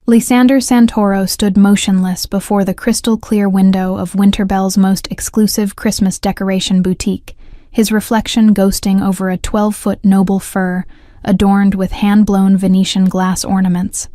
Lysander Santoro stood motionless before the crystal-clear window of Winterbell's most exclusive Christmas decoration boutique, his reflection ghosting over a 12-foot noble fir adorned with hand-blown Venetian glass ornaments.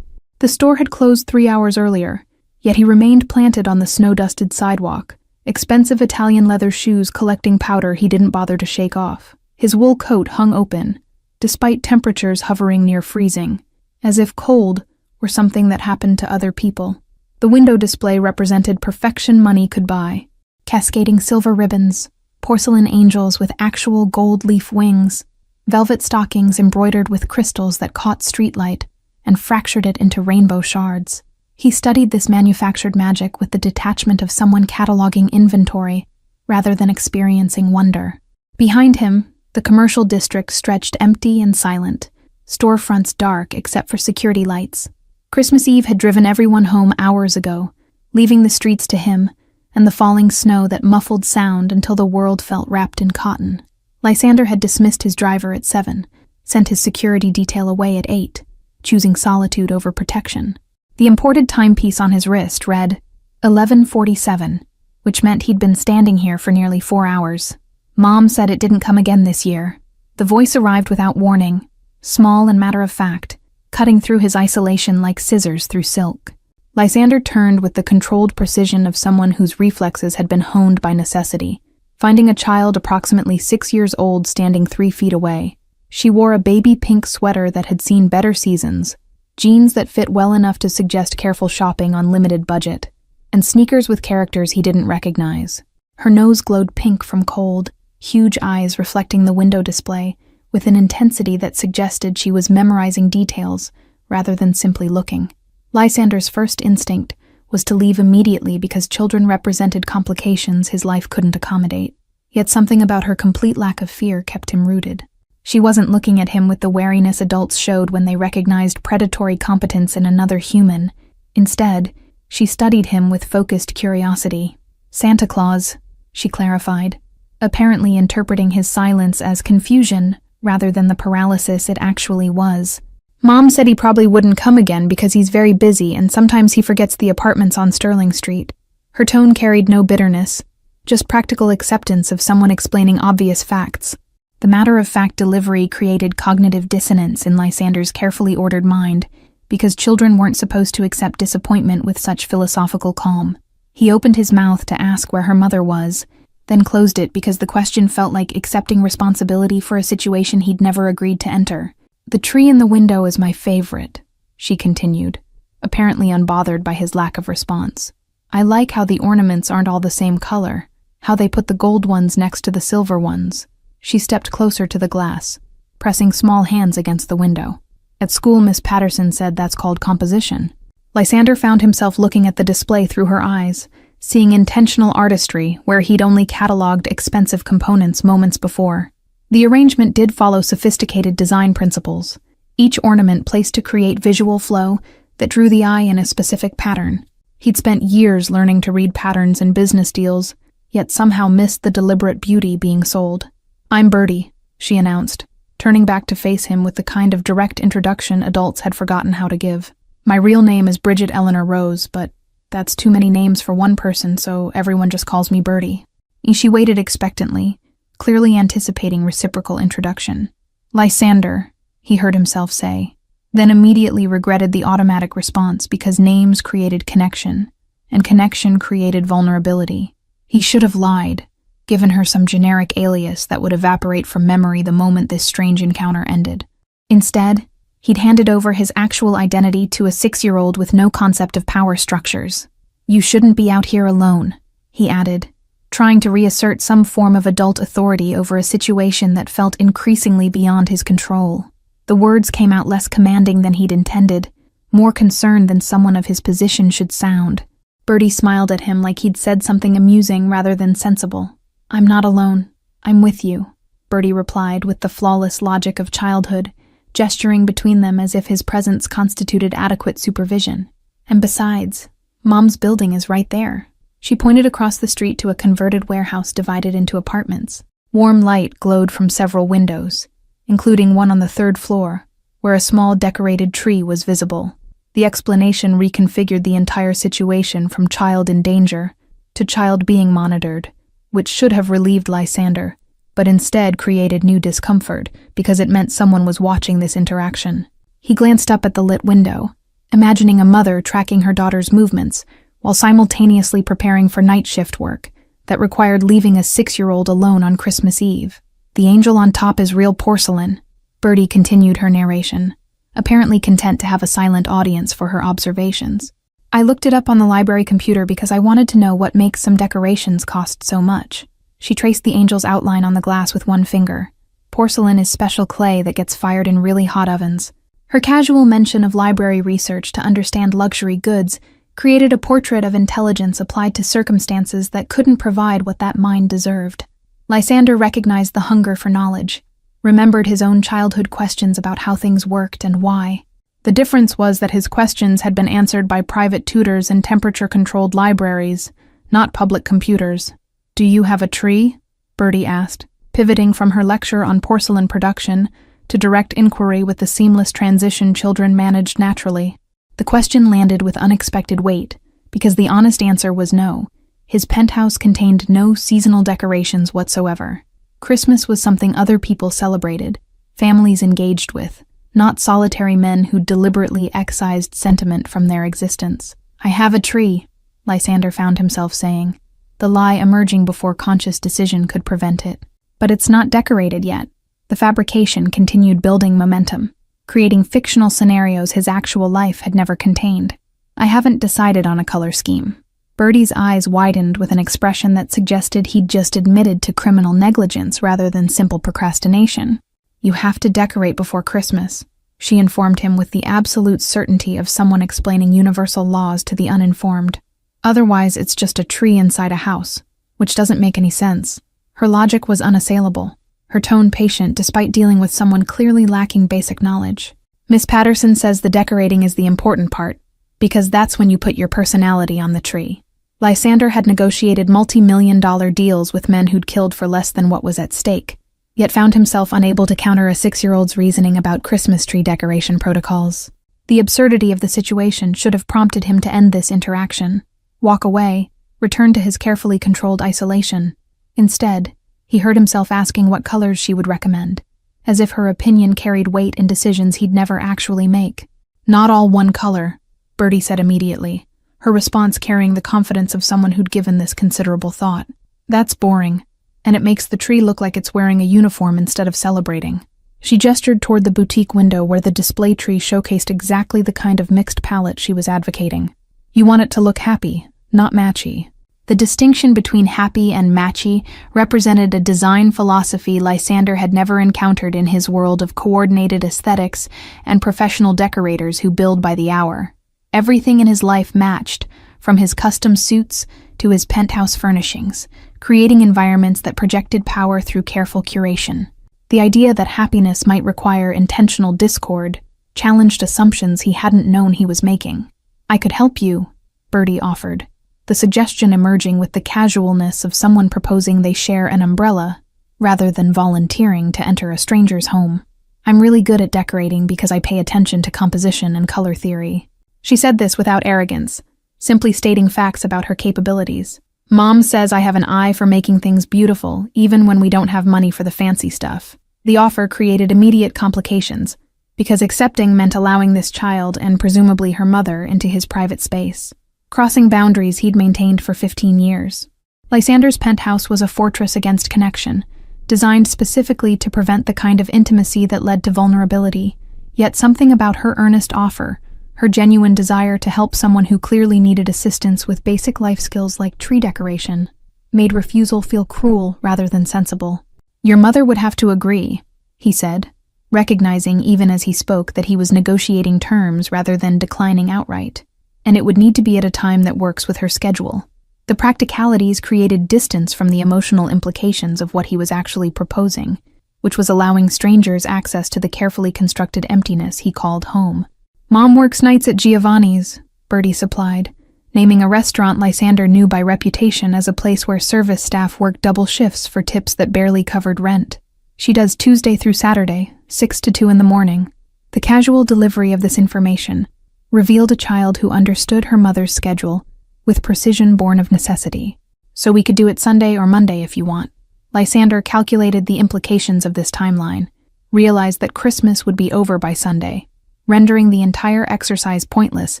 The store had closed 3 hours earlier, yet he remained planted on the snow-dusted sidewalk, expensive Italian leather shoes collecting powder he didn't bother to shake off. His wool coat hung open, despite temperatures hovering near freezing, as if cold were something that happened to other people. The window display represented perfection money could buy: cascading silver ribbons, porcelain angels with actual gold leaf wings, velvet stockings embroidered with crystals that caught streetlight and fractured it into rainbow shards. He studied this manufactured magic with the detachment of someone cataloging inventory rather than experiencing wonder. Behind him, the commercial district stretched empty and silent, storefronts dark except for security lights. Christmas Eve had driven everyone home hours ago, leaving the streets to him and the falling snow that muffled sound until the world felt wrapped in cotton. Lysander had dismissed his driver at 7, sent his security detail away at 8, choosing solitude over protection. The imported timepiece on his wrist read 11:47, which meant he'd been standing here for nearly 4 hours. Mom said it didn't come again this year. The voice arrived without warning, small and matter-of-fact, cutting through his isolation like scissors through silk. Lysander turned with the controlled precision of someone whose reflexes had been honed by necessity, finding a child approximately 6 years old standing 3 feet away. She wore a baby pink sweater that had seen better seasons, jeans that fit well enough to suggest careful shopping on limited budget, and sneakers with characters he didn't recognize. Her nose glowed pink from cold, huge eyes reflecting the window display with an intensity that suggested she was memorizing details rather than simply looking. Lysander's first instinct was to leave immediately because children represented complications his life couldn't accommodate. Yet something about her complete lack of fear kept him rooted. She wasn't looking at him with the wariness adults showed when they recognized predatory competence in another human. Instead, she studied him with focused curiosity. Santa Claus, she clarified, apparently interpreting his silence as confusion rather than the paralysis it actually was. Mom said he probably wouldn't come again because he's very busy and sometimes he forgets the apartments on Sterling Street. Her tone carried no bitterness, just practical acceptance of someone explaining obvious facts. The matter-of-fact delivery created cognitive dissonance in Lysander's carefully ordered mind because children weren't supposed to accept disappointment with such philosophical calm. He opened his mouth to ask where her mother was, then closed it because the question felt like accepting responsibility for a situation he'd never agreed to enter. "The tree in the window is my favorite," she continued, apparently unbothered by his lack of response. "I like how the ornaments aren't all the same color, how they put the gold ones next to the silver ones." She stepped closer to the glass, pressing small hands against the window. "At school, Miss Patterson said that's called composition." Lysander found himself looking at the display through her eyes, seeing intentional artistry where he'd only cataloged expensive components moments before. The arrangement did follow sophisticated design principles, each ornament placed to create visual flow that drew the eye in a specific pattern. He'd spent years learning to read patterns in business deals, yet somehow missed the deliberate beauty being sold. "I'm Bertie," she announced, turning back to face him with the kind of direct introduction adults had forgotten how to give. "My real name is Bridget Eleanor Rose, but that's too many names for one person, so everyone just calls me Bertie." She waited expectantly, clearly anticipating reciprocal introduction. "Lysander," he heard himself say, then immediately regretted the automatic response because names created connection, and connection created vulnerability. He should have lied, given her some generic alias that would evaporate from memory the moment this strange encounter ended. Instead, he'd handed over his actual identity to a 6-year-old with no concept of power structures. "You shouldn't be out here alone," he added, trying to reassert some form of adult authority over a situation that felt increasingly beyond his control. The words came out less commanding than he'd intended, more concerned than someone of his position should sound. Bertie smiled at him like he'd said something amusing rather than sensible. "I'm not alone. I'm with you," Bertie replied with the flawless logic of childhood, gesturing between them as if his presence constituted adequate supervision. "And besides, Mom's building is right there." She pointed across the street to a converted warehouse divided into apartments. Warm light glowed from several windows, including one on the 3rd floor, where a small decorated tree was visible. The explanation reconfigured the entire situation from child in danger to child being monitored, which should have relieved Lysander, but instead created new discomfort because it meant someone was watching this interaction. He glanced up at the lit window, imagining a mother tracking her daughter's movements while simultaneously preparing for night shift work that required leaving a 6-year-old alone on Christmas Eve. The angel on top is real porcelain, Bertie continued her narration, apparently content to have a silent audience for her observations. I looked it up on the library computer because I wanted to know what makes some decorations cost so much. She traced the angel's outline on the glass with one finger. Porcelain is special clay that gets fired in really hot ovens. Her casual mention of library research to understand luxury goods created a portrait of intelligence applied to circumstances that couldn't provide what that mind deserved. Lysander recognized the hunger for knowledge, remembered his own childhood questions about how things worked and why. The difference was that his questions had been answered by private tutors and temperature-controlled libraries, not public computers. "Do you have a tree?" Bertie asked, pivoting from her lecture on porcelain production to direct inquiry with the seamless transition children managed naturally. The question landed with unexpected weight, because the honest answer was no. His penthouse contained no seasonal decorations whatsoever. Christmas was something other people celebrated, families engaged with, not solitary men who deliberately excised sentiment from their existence. "I have a tree," Lysander found himself saying, the lie emerging before conscious decision could prevent it. "But it's not decorated yet." The fabrication continued building momentum, creating fictional scenarios his actual life had never contained. "I haven't decided on a color scheme." Bertie's eyes widened with an expression that suggested he'd just admitted to criminal negligence rather than simple procrastination. "You have to decorate before Christmas," she informed him with the absolute certainty of someone explaining universal laws to the uninformed. "Otherwise, it's just a tree inside a house," which doesn't make any sense. Her logic was unassailable, her tone patient despite dealing with someone clearly lacking basic knowledge. "Miss Patterson says the decorating is the important part, because that's when you put your personality on the tree." Lysander had negotiated multi-million-dollar deals with men who'd killed for less than what was at stake, yet found himself unable to counter a 6-year-old's reasoning about Christmas tree decoration protocols. The absurdity of the situation should have prompted him to end this interaction, walk away, return to his carefully controlled isolation. Instead, he heard himself asking what colors she would recommend, as if her opinion carried weight in decisions he'd never actually make. "Not all one color," Bertie said immediately, her response carrying the confidence of someone who'd given this considerable thought. "That's boring, and it makes the tree look like it's wearing a uniform instead of celebrating." She gestured toward the boutique window where the display tree showcased exactly the kind of mixed palette she was advocating. "You want it to look happy, not matchy." The distinction between happy and matchy represented a design philosophy Lysander had never encountered in his world of coordinated aesthetics and professional decorators who build by the hour. Everything in his life matched, from his custom suits to his penthouse furnishings, creating environments that projected power through careful curation. The idea that happiness might require intentional discord challenged assumptions he hadn't known he was making. "I could help you," Bertie offered, the suggestion emerging with the casualness of someone proposing they share an umbrella, rather than volunteering to enter a stranger's home. "I'm really good at decorating because I pay attention to composition and color theory." She said this without arrogance, simply stating facts about her capabilities. "Mom says I have an eye for making things beautiful, even when we don't have money for the fancy stuff." The offer created immediate complications, because accepting meant allowing this child and presumably her mother into his private space, crossing boundaries he'd maintained for 15 years. Lysander's penthouse was a fortress against connection, designed specifically to prevent the kind of intimacy that led to vulnerability, yet something about her earnest offer, her genuine desire to help someone who clearly needed assistance with basic life skills like tree decoration, made refusal feel cruel rather than sensible. "Your mother would have to agree," he said, recognizing even as he spoke that he was negotiating terms rather than declining outright, "and it would need to be at a time that works with her schedule." The practicalities created distance from the emotional implications of what he was actually proposing, which was allowing strangers access to the carefully constructed emptiness he called home. "Mom works nights at Giovanni's," Bertie supplied, naming a restaurant Lysander knew by reputation as a place where service staff worked double shifts for tips that barely covered rent. "She does Tuesday through Saturday, 6 to 2 in the morning." The casual delivery of this information, revealed a child who understood her mother's schedule with precision born of necessity. So we could do it Sunday or Monday if you want. Lysander calculated the implications of this timeline, realized that Christmas would be over by Sunday, rendering the entire exercise pointless,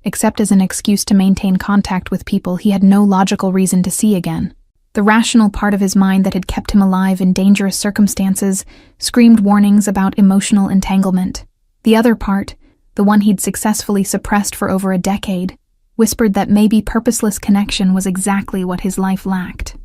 except as an excuse to maintain contact with people he had no logical reason to see again. The rational part of his mind that had kept him alive in dangerous circumstances screamed warnings about emotional entanglement. The other part, the one he'd successfully suppressed for over a decade, whispered that maybe purposeless connection was exactly what his life lacked.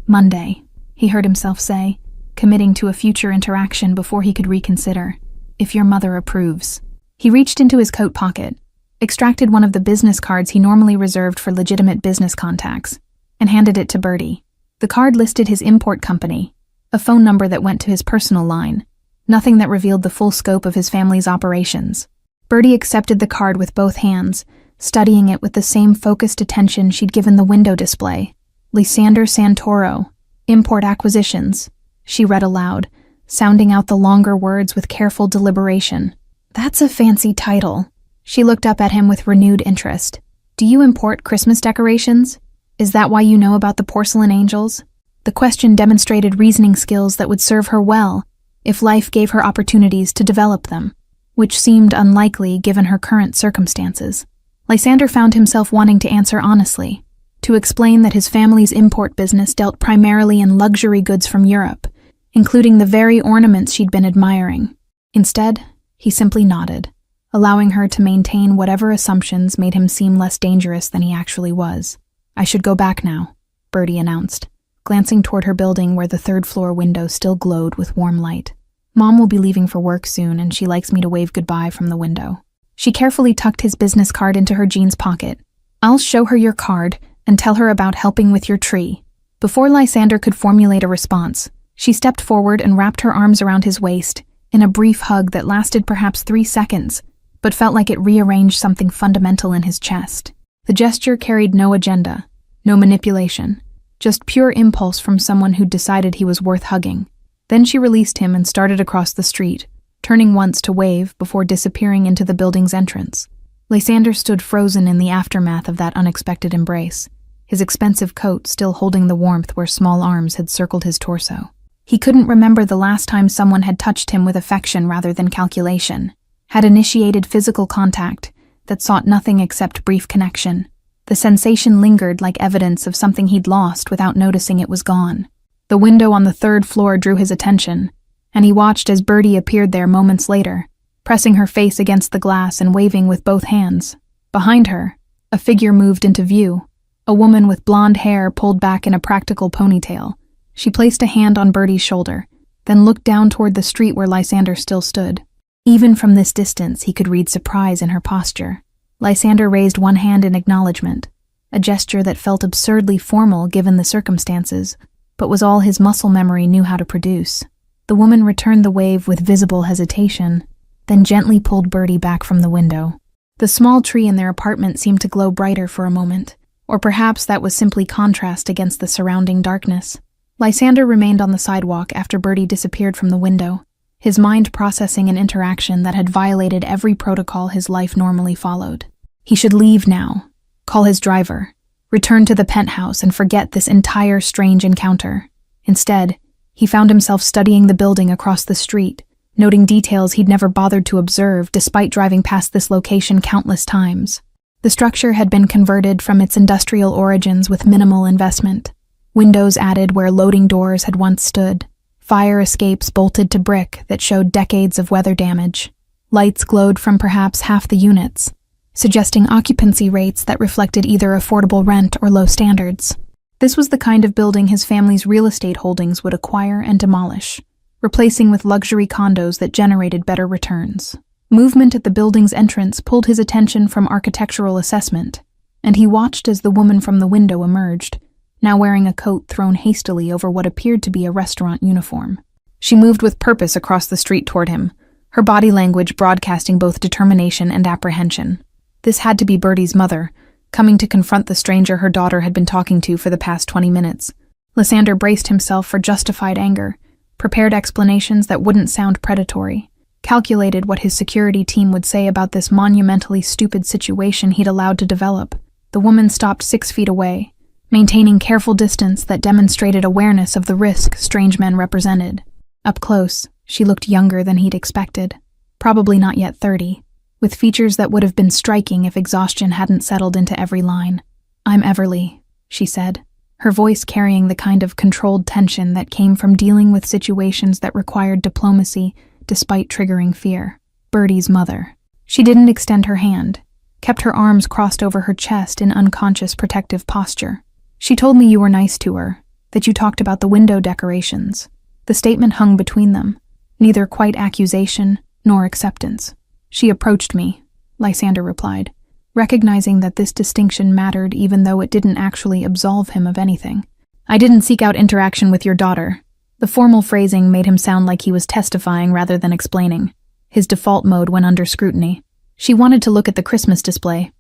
Monday, he heard himself say, committing to a future interaction before he could reconsider. If your mother approves. He reached into his coat pocket, extracted one of the business cards he normally reserved for legitimate business contacts, and handed it to Bertie. The card listed his import company, a phone number that went to his personal line, nothing that revealed the full scope of his family's operations. Bertie accepted the card with both hands, studying it with the same focused attention she'd given the window display. Lysander Santoro, Import Acquisitions, she read aloud, sounding out the longer words with careful deliberation. That's a fancy title. She looked up at him with renewed interest. Do you import Christmas decorations? Is that why you know about the porcelain angels? The question demonstrated reasoning skills that would serve her well if life gave her opportunities to develop them, which seemed unlikely given her current circumstances. Lysander found himself wanting to answer honestly, to explain that his family's import business dealt primarily in luxury goods from Europe, including the very ornaments she'd been admiring. Instead, he simply nodded, allowing her to maintain whatever assumptions made him seem less dangerous than he actually was. I should go back now, Bertie announced, glancing toward her building where the third-floor window still glowed with warm light. Mom will be leaving for work soon, and she likes me to wave goodbye from the window. She carefully tucked his business card into her jeans pocket. I'll show her your card and tell her about helping with your tree. Before Lysander could formulate a response, she stepped forward and wrapped her arms around his waist in a brief hug that lasted perhaps 3 seconds, but felt like it rearranged something fundamental in his chest. The gesture carried no agenda, no manipulation, just pure impulse from someone who'd decided he was worth hugging. Then she released him and started across the street, turning once to wave before disappearing into the building's entrance. Lysander stood frozen in the aftermath of that unexpected embrace, his expensive coat still holding the warmth where small arms had circled his torso. He couldn't remember the last time someone had touched him with affection rather than calculation, had initiated physical contact that sought nothing except brief connection. The sensation lingered like evidence of something he'd lost without noticing it was gone. The window on the 3rd floor drew his attention, and he watched as Bertie appeared there moments later, pressing her face against the glass and waving with both hands. Behind her, a figure moved into view, a woman with blonde hair pulled back in a practical ponytail. She placed a hand on Bertie's shoulder, then looked down toward the street where Lysander still stood. Even from this distance, he could read surprise in her posture. Lysander raised one hand in acknowledgement, a gesture that felt absurdly formal given the circumstances, but was all his muscle memory knew how to produce. The woman returned the wave with visible hesitation, then gently pulled Bertie back from the window. The small tree in their apartment seemed to glow brighter for a moment, or perhaps that was simply contrast against the surrounding darkness. Lysander remained on the sidewalk after Bertie disappeared from the window, his mind processing an interaction that had violated every protocol his life normally followed. He should leave now, call his driver, return to the penthouse and forget this entire strange encounter. Instead, he found himself studying the building across the street, noting details he'd never bothered to observe despite driving past this location countless times. The structure had been converted from its industrial origins with minimal investment. Windows added where loading doors had once stood. Fire escapes bolted to brick that showed decades of weather damage. Lights glowed from perhaps half the units, suggesting occupancy rates that reflected either affordable rent or low standards. This was the kind of building his family's real estate holdings would acquire and demolish, replacing with luxury condos that generated better returns. Movement at the building's entrance pulled his attention from architectural assessment, and he watched as the woman from the window emerged, now wearing a coat thrown hastily over what appeared to be a restaurant uniform. She moved with purpose across the street toward him, her body language broadcasting both determination and apprehension. This had to be Bertie's mother, coming to confront the stranger her daughter had been talking to for the past 20 minutes. Lysander braced himself for justified anger, prepared explanations that wouldn't sound predatory. calculated what his security team would say about this monumentally stupid situation he'd allowed to develop. The woman stopped 6 feet away, maintaining careful distance that demonstrated awareness of the risk strange men represented. Up close, she looked younger than he'd expected, probably not yet 30, with features that would have been striking if exhaustion hadn't settled into every line. "I'm Everly," she said, her voice carrying the kind of controlled tension that came from dealing with situations that required diplomacy despite triggering fear. "Birdie's mother." She didn't extend her hand, kept her arms crossed over her chest in unconscious protective posture. "She told me you were nice to her, that you talked about the window decorations." The statement hung between them, neither quite accusation nor acceptance. "She approached me," Lysander replied, recognizing that this distinction mattered even though it didn't actually absolve him of anything. "I didn't seek out interaction with your daughter." The formal phrasing made him sound like he was testifying rather than explaining. His default mode went under scrutiny. "She wanted to look at the Christmas display."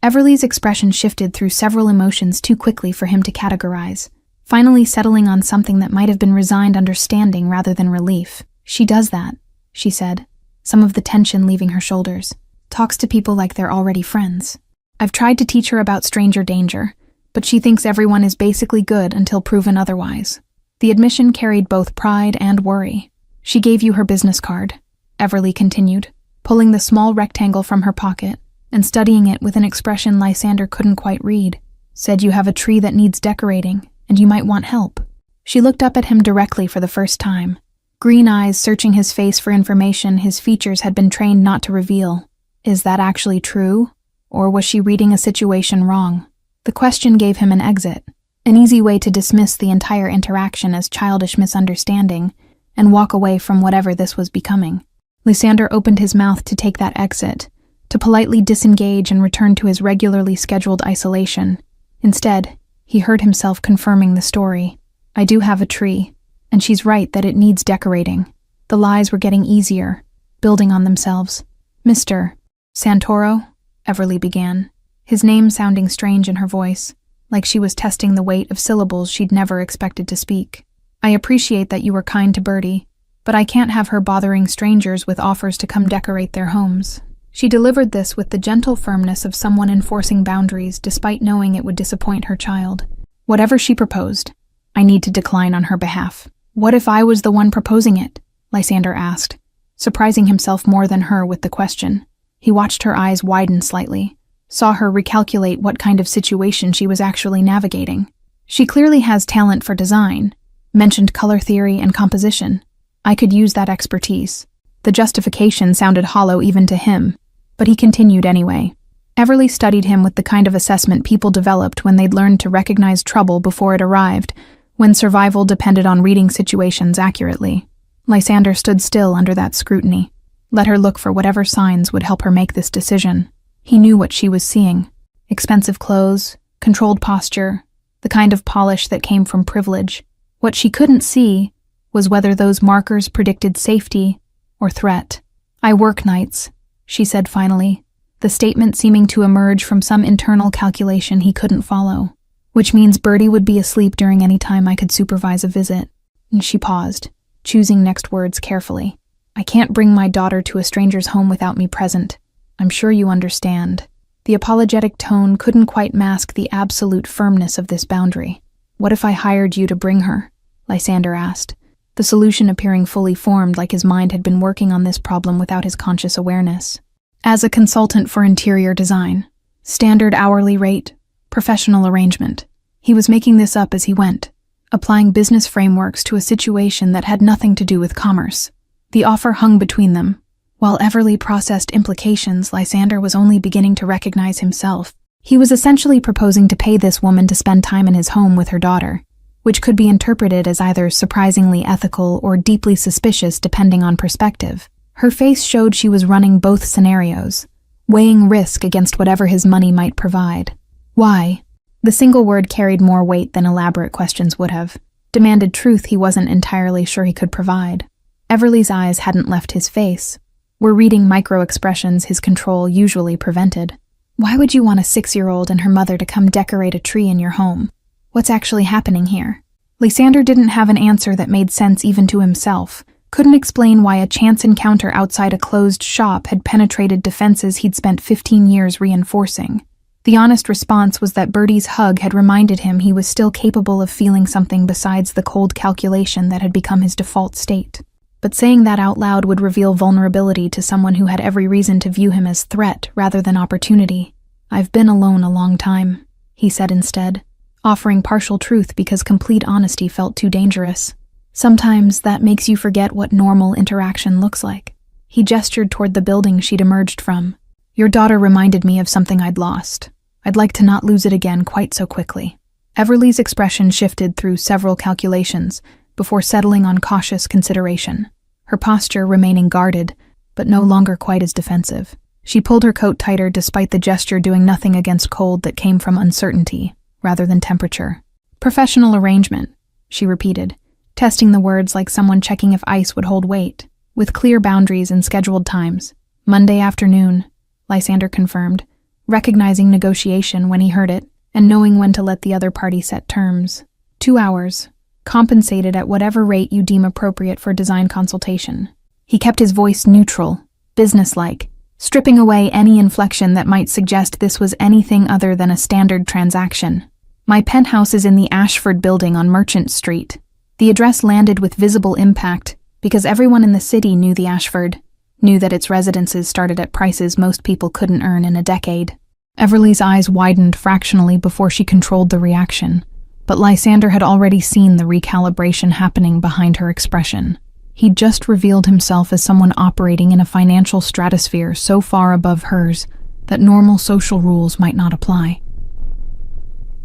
Everly's expression shifted through several emotions too quickly for him to categorize, finally settling on something that might have been resigned understanding rather than relief. "She does that," she said, some of the tension leaving her shoulders. "Talks to people like they're already friends. I've tried to teach her about stranger danger, but she thinks everyone is basically good until proven otherwise." The admission carried both pride and worry. "She gave you her business card," Everly continued, pulling the small rectangle from her pocket and studying it with an expression Lysander couldn't quite read. "Said you have a tree that needs decorating, and you might want help." She looked up at him directly for the first time, green eyes searching his face for information his features had been trained not to reveal. Is that actually true? Or was she reading a situation wrong? The question gave him an exit, an easy way to dismiss the entire interaction as childish misunderstanding and walk away from whatever this was becoming. Lysander opened his mouth to take that exit, to politely disengage and return to his regularly scheduled isolation. Instead, he heard himself confirming the story. "I do have a tree, and she's right that it needs decorating." The lies were getting easier, building on themselves. "Mr. Santoro?" Everly began, his name sounding strange in her voice, like she was testing the weight of syllables she'd never expected to speak. "I appreciate that you were kind to Birdie, but I can't have her bothering strangers with offers to come decorate their homes." She delivered this with the gentle firmness of someone enforcing boundaries despite knowing it would disappoint her child. "Whatever she proposed, I need to decline on her behalf." "What if I was the one proposing it?" Lysander asked, surprising himself more than her with the question. He watched her eyes widen slightly, saw her recalculate what kind of situation she was actually navigating. "She clearly has talent for design," mentioned color theory and composition. "I could use that expertise." The justification sounded hollow even to him, but he continued anyway. Everly studied him with the kind of assessment people developed when they'd learned to recognize trouble before it arrived, when survival depended on reading situations accurately. Lysander stood still under that scrutiny, let her look for whatever signs would help her make this decision. He knew what she was seeing. Expensive clothes, controlled posture, the kind of polish that came from privilege. What she couldn't see was whether those markers predicted safety or threat. "I work nights," she said finally, the statement seeming to emerge from some internal calculation he couldn't follow. "Which means Birdie would be asleep during any time I could supervise a visit." And she paused, choosing next words carefully. "I can't bring my daughter to a stranger's home without me present. I'm sure you understand." The apologetic tone couldn't quite mask the absolute firmness of this boundary. "What if I hired you to bring her?" Lysander asked, the solution appearing fully formed, like his mind had been working on this problem without his conscious awareness. "As a consultant for interior design. Standard hourly rate. Professional arrangement." He was making this up as he went, applying business frameworks to a situation that had nothing to do with commerce. The offer hung between them. While Everly processed implications, Lysander was only beginning to recognize himself. He was essentially proposing to pay this woman to spend time in his home with her daughter, which could be interpreted as either surprisingly ethical or deeply suspicious depending on perspective. Her face showed she was running both scenarios, weighing risk against whatever his money might provide. Why? The single word carried more weight than elaborate questions would have. Demanded truth he wasn't entirely sure he could provide. Everly's eyes hadn't left his face, were reading micro-expressions his control usually prevented. "Why would you want a 6-year-old and her mother to come decorate a tree in your home? What's actually happening here?" Lysander didn't have an answer that made sense even to himself, Couldn't explain why a chance encounter outside a closed shop had penetrated defenses he'd spent 15 years reinforcing. The honest response was that Bertie's hug had reminded him he was still capable of feeling something besides the cold calculation that had become his default state. But saying that out loud would reveal vulnerability to someone who had every reason to view him as threat rather than opportunity. "I've been alone a long time," he said instead, offering partial truth because complete honesty felt too dangerous. "Sometimes that makes you forget what normal interaction looks like." He gestured toward the building she'd emerged from. "Your daughter reminded me of something I'd lost. I'd like to not lose it again quite so quickly." Everly's expression shifted through several calculations before settling on cautious consideration, her posture remaining guarded, but no longer quite as defensive. She pulled her coat tighter despite the gesture doing nothing against cold that came from uncertainty, rather than temperature. "Professional arrangement," she repeated, testing the words like someone checking if ice would hold weight, with clear boundaries and scheduled times. "Monday afternoon," Lysander confirmed, recognizing negotiation when he heard it, and knowing when to let the other party set terms. 2 hours, compensated at whatever rate you deem appropriate for design consultation. He kept his voice neutral, businesslike, stripping away any inflection that might suggest this was anything other than a standard transaction. "My penthouse is in the Ashford building on Merchant Street." The address landed with visible impact because everyone in the city knew the Ashford, knew that its residences started at prices most people couldn't earn in a decade. Everly's eyes widened fractionally before she controlled the reaction, but Lysander had already seen the recalibration happening behind her expression. He'd just revealed himself as someone operating in a financial stratosphere so far above hers that normal social rules might not apply.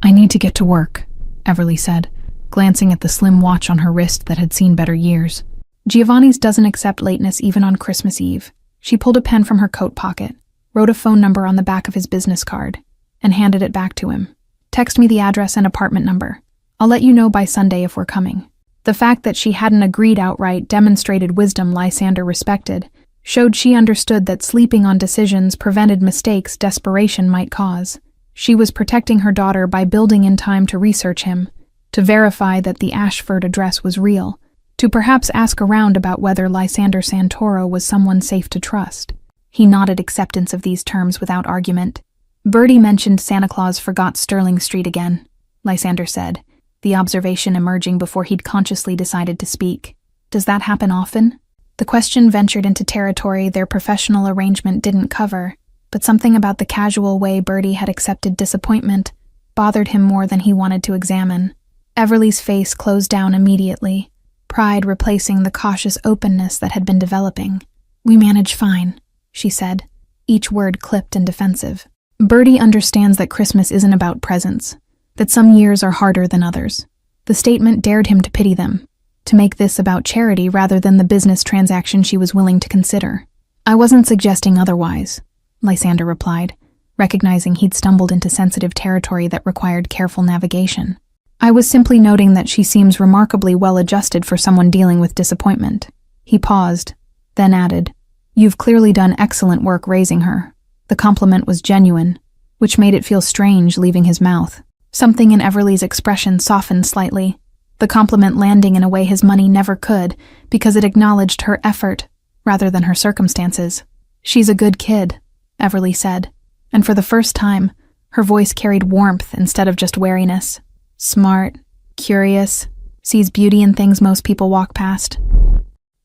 "I need to get to work," Everly said, glancing at the slim watch on her wrist that had seen better years. "Giovanni's doesn't accept lateness even on Christmas Eve." She pulled a pen from her coat pocket, wrote a phone number on the back of his business card, and handed it back to him. "Text me the address and apartment number. I'll let you know by Sunday if we're coming." The fact that she hadn't agreed outright demonstrated wisdom Lysander respected, showed she understood that sleeping on decisions prevented mistakes desperation might cause. She was protecting her daughter by building in time to research him, to verify that the Ashford address was real, to perhaps ask around about whether Lysander Santoro was someone safe to trust. He nodded acceptance of these terms without argument. "Bertie mentioned Santa Claus forgot Sterling Street again," Lysander said, the observation emerging before he'd consciously decided to speak. "Does that happen often?" The question ventured into territory their professional arrangement didn't cover, but something about the casual way Bertie had accepted disappointment bothered him more than he wanted to examine. Everly's face closed down immediately, pride replacing the cautious openness that had been developing. "We manage fine," she said, each word clipped and defensive. "Bertie understands that Christmas isn't about presents, that some years are harder than others." The statement dared him to pity them, to make this about charity rather than the business transaction she was willing to consider. "I wasn't suggesting otherwise," Lysander replied, recognizing he'd stumbled into sensitive territory that required careful navigation. "I was simply noting that she seems remarkably well-adjusted for someone dealing with disappointment." He paused, then added, "You've clearly done excellent work raising her." The compliment was genuine, which made it feel strange leaving his mouth. Something in Everly's expression softened slightly, the compliment landing in a way his money never could because it acknowledged her effort rather than her circumstances. "She's a good kid," Everly said, and for the first time, her voice carried warmth instead of just wariness. "Smart, curious, sees beauty in things most people walk past."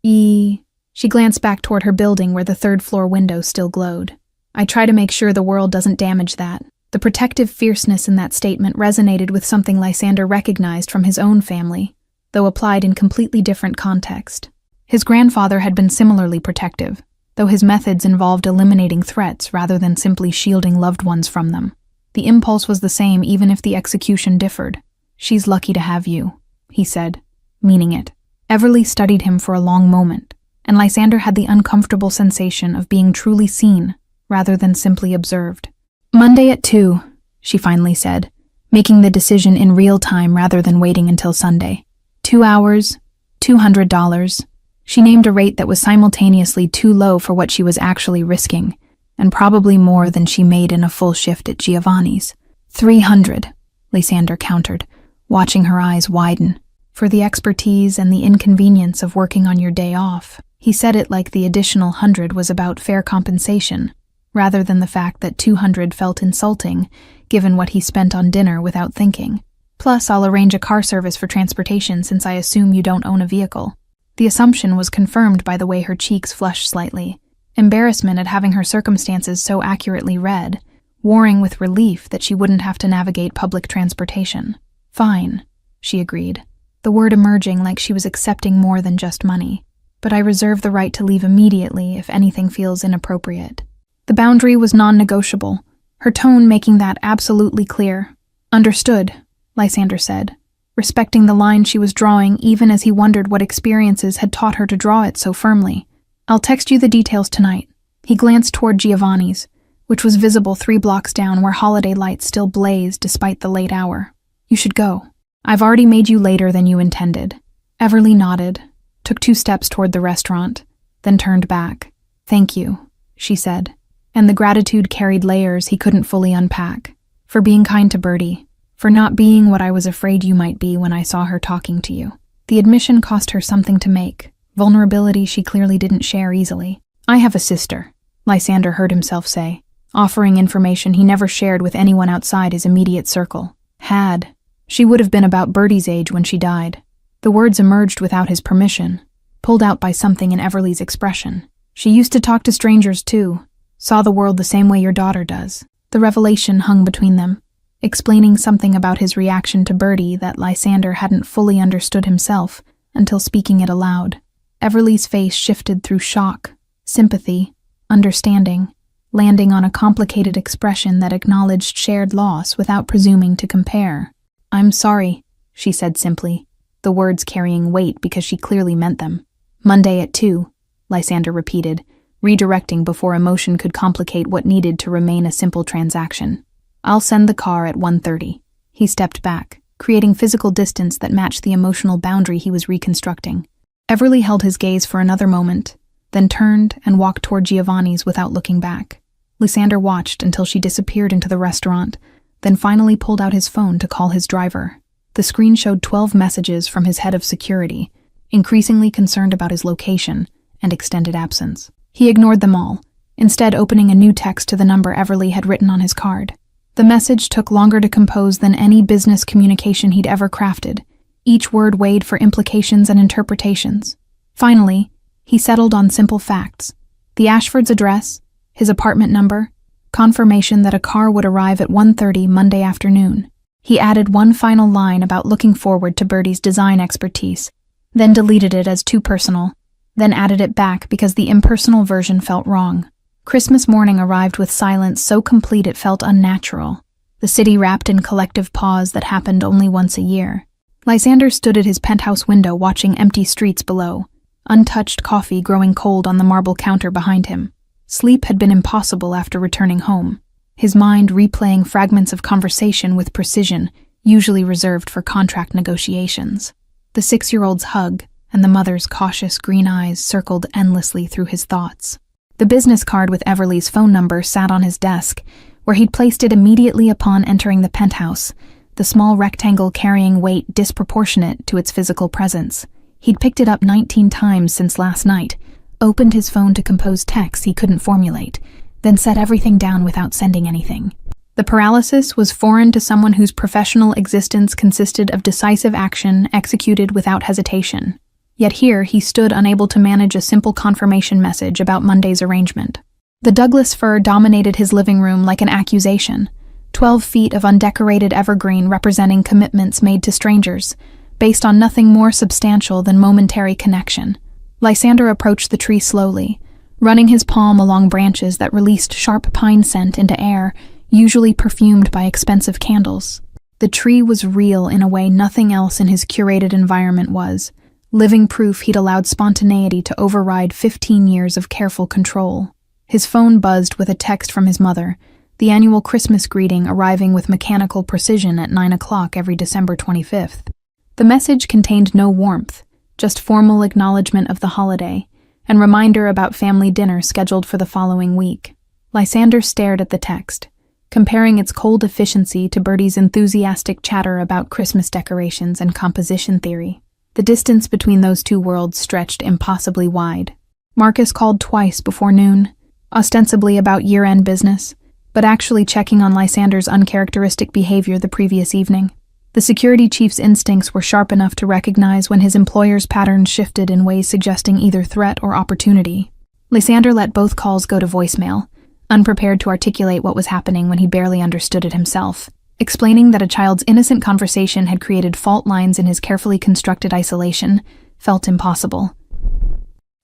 She glanced back toward her building where the third-floor window still glowed. "I try to make sure the world doesn't damage that." The protective fierceness in that statement resonated with something Lysander recognized from his own family, though applied in completely different context. His grandfather had been similarly protective, though his methods involved eliminating threats rather than simply shielding loved ones from them. The impulse was the same even if the execution differed. "She's lucky to have you," he said, meaning it. Everly studied him for a long moment, and Lysander had the uncomfortable sensation of being truly seen rather than simply observed. "Monday at 2, she finally said, making the decision in real time rather than waiting until Sunday. 2 hours, $200. She named a rate that was simultaneously too low for what she was actually risking, and probably more than she made in a full shift at Giovanni's. 300, Lysander countered, watching her eyes widen. For the expertise and the inconvenience of working on your day off. He said it like the additional 100 was about fair compensation, rather than the fact that 200 felt insulting, given what he spent on dinner without thinking. Plus, I'll arrange a car service for transportation since I assume you don't own a vehicle. The assumption was confirmed by the way her cheeks flushed slightly, embarrassment at having her circumstances so accurately read, warring with relief that she wouldn't have to navigate public transportation. Fine, she agreed, the word emerging like she was accepting more than just money. But I reserve the right to leave immediately if anything feels inappropriate. The boundary was non-negotiable, her tone making that absolutely clear. Understood, Lysander said, respecting the line she was drawing even as he wondered what experiences had taught her to draw it so firmly. I'll text you the details tonight. He glanced toward Giovanni's, which was visible 3 blocks down where holiday lights still blazed despite the late hour. You should go. I've already made you later than you intended. Everly nodded, took 2 steps toward the restaurant, then turned back. Thank you, she said, and the gratitude carried layers he couldn't fully unpack. For being kind to Bertie, for not being what I was afraid you might be when I saw her talking to you. The admission cost her something to make, vulnerability she clearly didn't share easily. I have a sister, Lysander heard himself say, offering information he never shared with anyone outside his immediate circle. Had. She would have been about Bertie's age when she died. The words emerged without his permission, pulled out by something in Everly's expression. She used to talk to strangers too, saw the world the same way your daughter does. The revelation hung between them, explaining something about his reaction to Bertie that Lysander hadn't fully understood himself until speaking it aloud. Everly's face shifted through shock, sympathy, understanding, landing on a complicated expression that acknowledged shared loss without presuming to compare. I'm sorry, she said simply, the words carrying weight because she clearly meant them. Monday at 2, Lysander repeated, redirecting before emotion could complicate what needed to remain a simple transaction. I'll send the car at 1:30. He stepped back, creating physical distance that matched the emotional boundary he was reconstructing. Everly held his gaze for another moment, then turned and walked toward Giovanni's without looking back. Lysander watched until she disappeared into the restaurant, then finally pulled out his phone to call his driver. The screen showed 12 messages from his head of security, increasingly concerned about his location and extended absence. He ignored them all, instead opening a new text to the number Everly had written on his card. The message took longer to compose than any business communication he'd ever crafted, each word weighed for implications and interpretations. Finally, he settled on simple facts: the Ashford's address, his apartment number, confirmation that a car would arrive at 1:30 Monday afternoon. He added one final line about looking forward to Bertie's design expertise, then deleted it as too personal, then added it back because the impersonal version felt wrong. Christmas morning arrived with silence so complete it felt unnatural, the city wrapped in collective pause that happened only once a year. Lysander stood at his penthouse window watching empty streets below, untouched coffee growing cold on the marble counter behind him. Sleep had been impossible after returning home, his mind replaying fragments of conversation with precision, usually reserved for contract negotiations. The 6-year-old's hug and the mother's cautious green eyes circled endlessly through his thoughts. The business card with Everly's phone number sat on his desk, where he'd placed it immediately upon entering the penthouse, the small rectangle carrying weight disproportionate to its physical presence. He'd picked it up 19 times since last night, opened his phone to compose texts he couldn't formulate, then set everything down without sending anything. The paralysis was foreign to someone whose professional existence consisted of decisive action executed without hesitation. Yet here he stood unable to manage a simple confirmation message about Monday's arrangement. The Douglas fir dominated his living room like an accusation, 12 feet of undecorated evergreen representing commitments made to strangers, based on nothing more substantial than momentary connection. Lysander approached the tree slowly, running his palm along branches that released sharp pine scent into air, usually perfumed by expensive candles. The tree was real in a way nothing else in his curated environment was, living proof he'd allowed spontaneity to override 15 years of careful control. His phone buzzed with a text from his mother, the annual Christmas greeting arriving with mechanical precision at 9 o'clock every December 25th. The message contained no warmth, just formal acknowledgement of the holiday, and reminder about family dinner scheduled for the following week. Lysander stared at the text, comparing its cold efficiency to Bertie's enthusiastic chatter about Christmas decorations and composition theory. The distance between those two worlds stretched impossibly wide. Marcus called twice before noon, ostensibly about year-end business, but actually checking on Lysander's uncharacteristic behavior the previous evening. The security chief's instincts were sharp enough to recognize when his employer's patterns shifted in ways suggesting either threat or opportunity. Lysander let both calls go to voicemail, unprepared to articulate what was happening when he barely understood it himself. Explaining that a child's innocent conversation had created fault lines in his carefully constructed isolation felt impossible.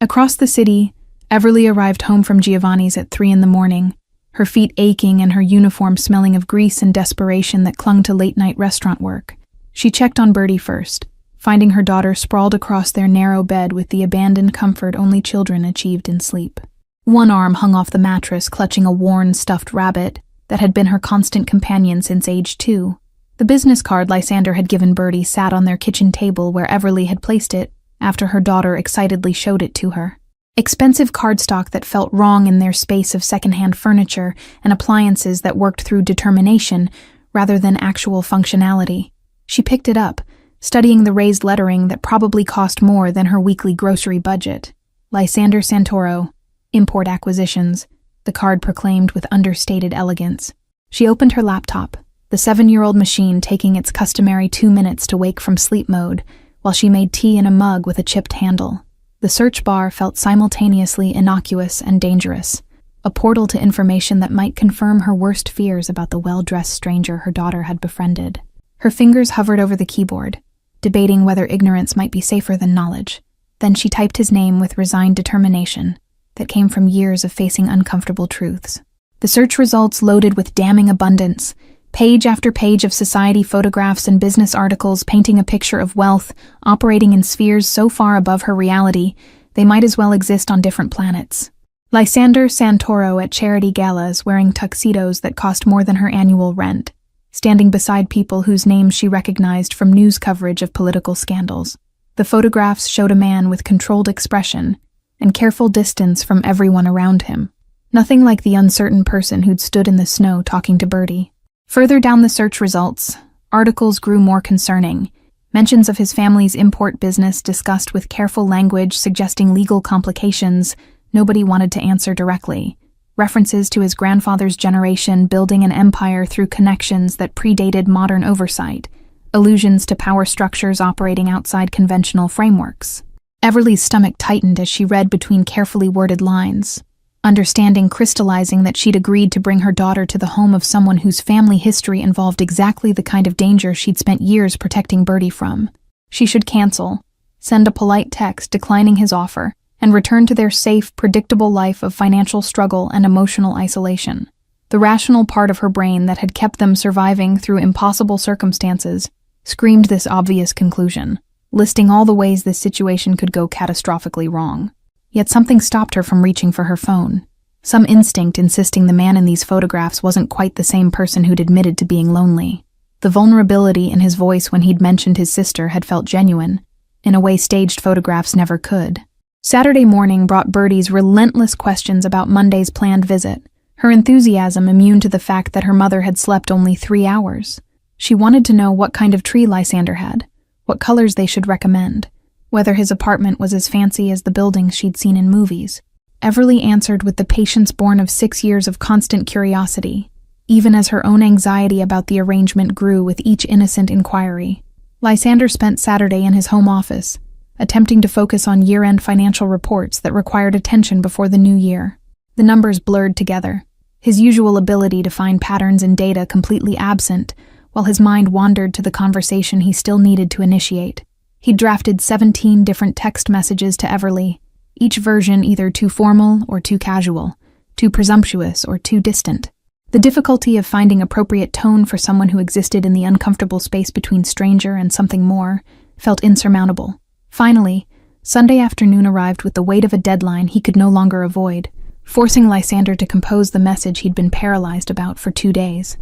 Across the city, Everly arrived home from Giovanni's at 3 a.m, her feet aching and her uniform smelling of grease and desperation that clung to late-night restaurant work. She checked on Bertie first, finding her daughter sprawled across their narrow bed with the abandoned comfort only children achieved in sleep. One arm hung off the mattress, clutching a worn, stuffed rabbit that had been her constant companion since age 2. The business card Lysander had given Bertie sat on their kitchen table where Everly had placed it after her daughter excitedly showed it to her. Expensive cardstock that felt wrong in their space of secondhand furniture and appliances that worked through determination rather than actual functionality. She picked it up, studying the raised lettering that probably cost more than her weekly grocery budget. Lysander Santoro, Import Acquisitions, the card proclaimed with understated elegance. She opened her laptop, the 7-year-old machine taking its customary 2 minutes to wake from sleep mode while she made tea in a mug with a chipped handle. The search bar felt simultaneously innocuous and dangerous, a portal to information that might confirm her worst fears about the well-dressed stranger her daughter had befriended. Her fingers hovered over the keyboard, debating whether ignorance might be safer than knowledge. Then she typed his name with resigned determination that came from years of facing uncomfortable truths. The search results loaded with damning abundance, page after page of society photographs and business articles painting a picture of wealth operating in spheres so far above her reality they might as well exist on different planets. Lysander Santoro at charity galas wearing tuxedos that cost more than her annual rent, standing beside people whose names she recognized from news coverage of political scandals. The photographs showed a man with controlled expression and careful distance from everyone around him. Nothing like the uncertain person who'd stood in the snow talking to Bertie. Further down the search results, articles grew more concerning. Mentions of his family's import business discussed with careful language suggesting legal complications nobody wanted to answer directly. References to his grandfather's generation building an empire through connections that predated modern oversight. Allusions to power structures operating outside conventional frameworks. Everly's stomach tightened as she read between carefully worded lines, understanding crystallizing that she'd agreed to bring her daughter to the home of someone whose family history involved exactly the kind of danger she'd spent years protecting Bertie from. She should cancel, send a polite text declining his offer, and return to their safe, predictable life of financial struggle and emotional isolation. The rational part of her brain that had kept them surviving through impossible circumstances screamed this obvious conclusion, listing all the ways this situation could go catastrophically wrong. Yet something stopped her from reaching for her phone. Some instinct insisting the man in these photographs wasn't quite the same person who'd admitted to being lonely. The vulnerability in his voice when he'd mentioned his sister had felt genuine, in a way staged photographs never could. Saturday morning brought Bertie's relentless questions about Monday's planned visit, her enthusiasm immune to the fact that her mother had slept only 3 hours. She wanted to know what kind of tree Lysander had, what colors they should recommend, whether his apartment was as fancy as the buildings she'd seen in movies. Everly answered with the patience born of 6 years of constant curiosity, even as her own anxiety about the arrangement grew with each innocent inquiry. Lysander spent Saturday in his home office, attempting to focus on year-end financial reports that required attention before the new year. The numbers blurred together, his usual ability to find patterns in data completely absent, while his mind wandered to the conversation he still needed to initiate. He'd drafted 17 different text messages to Everly, each version either too formal or too casual, too presumptuous or too distant. The difficulty of finding appropriate tone for someone who existed in the uncomfortable space between stranger and something more felt insurmountable. Finally, Sunday afternoon arrived with the weight of a deadline he could no longer avoid, forcing Lysander to compose the message he'd been paralyzed about for 2 days.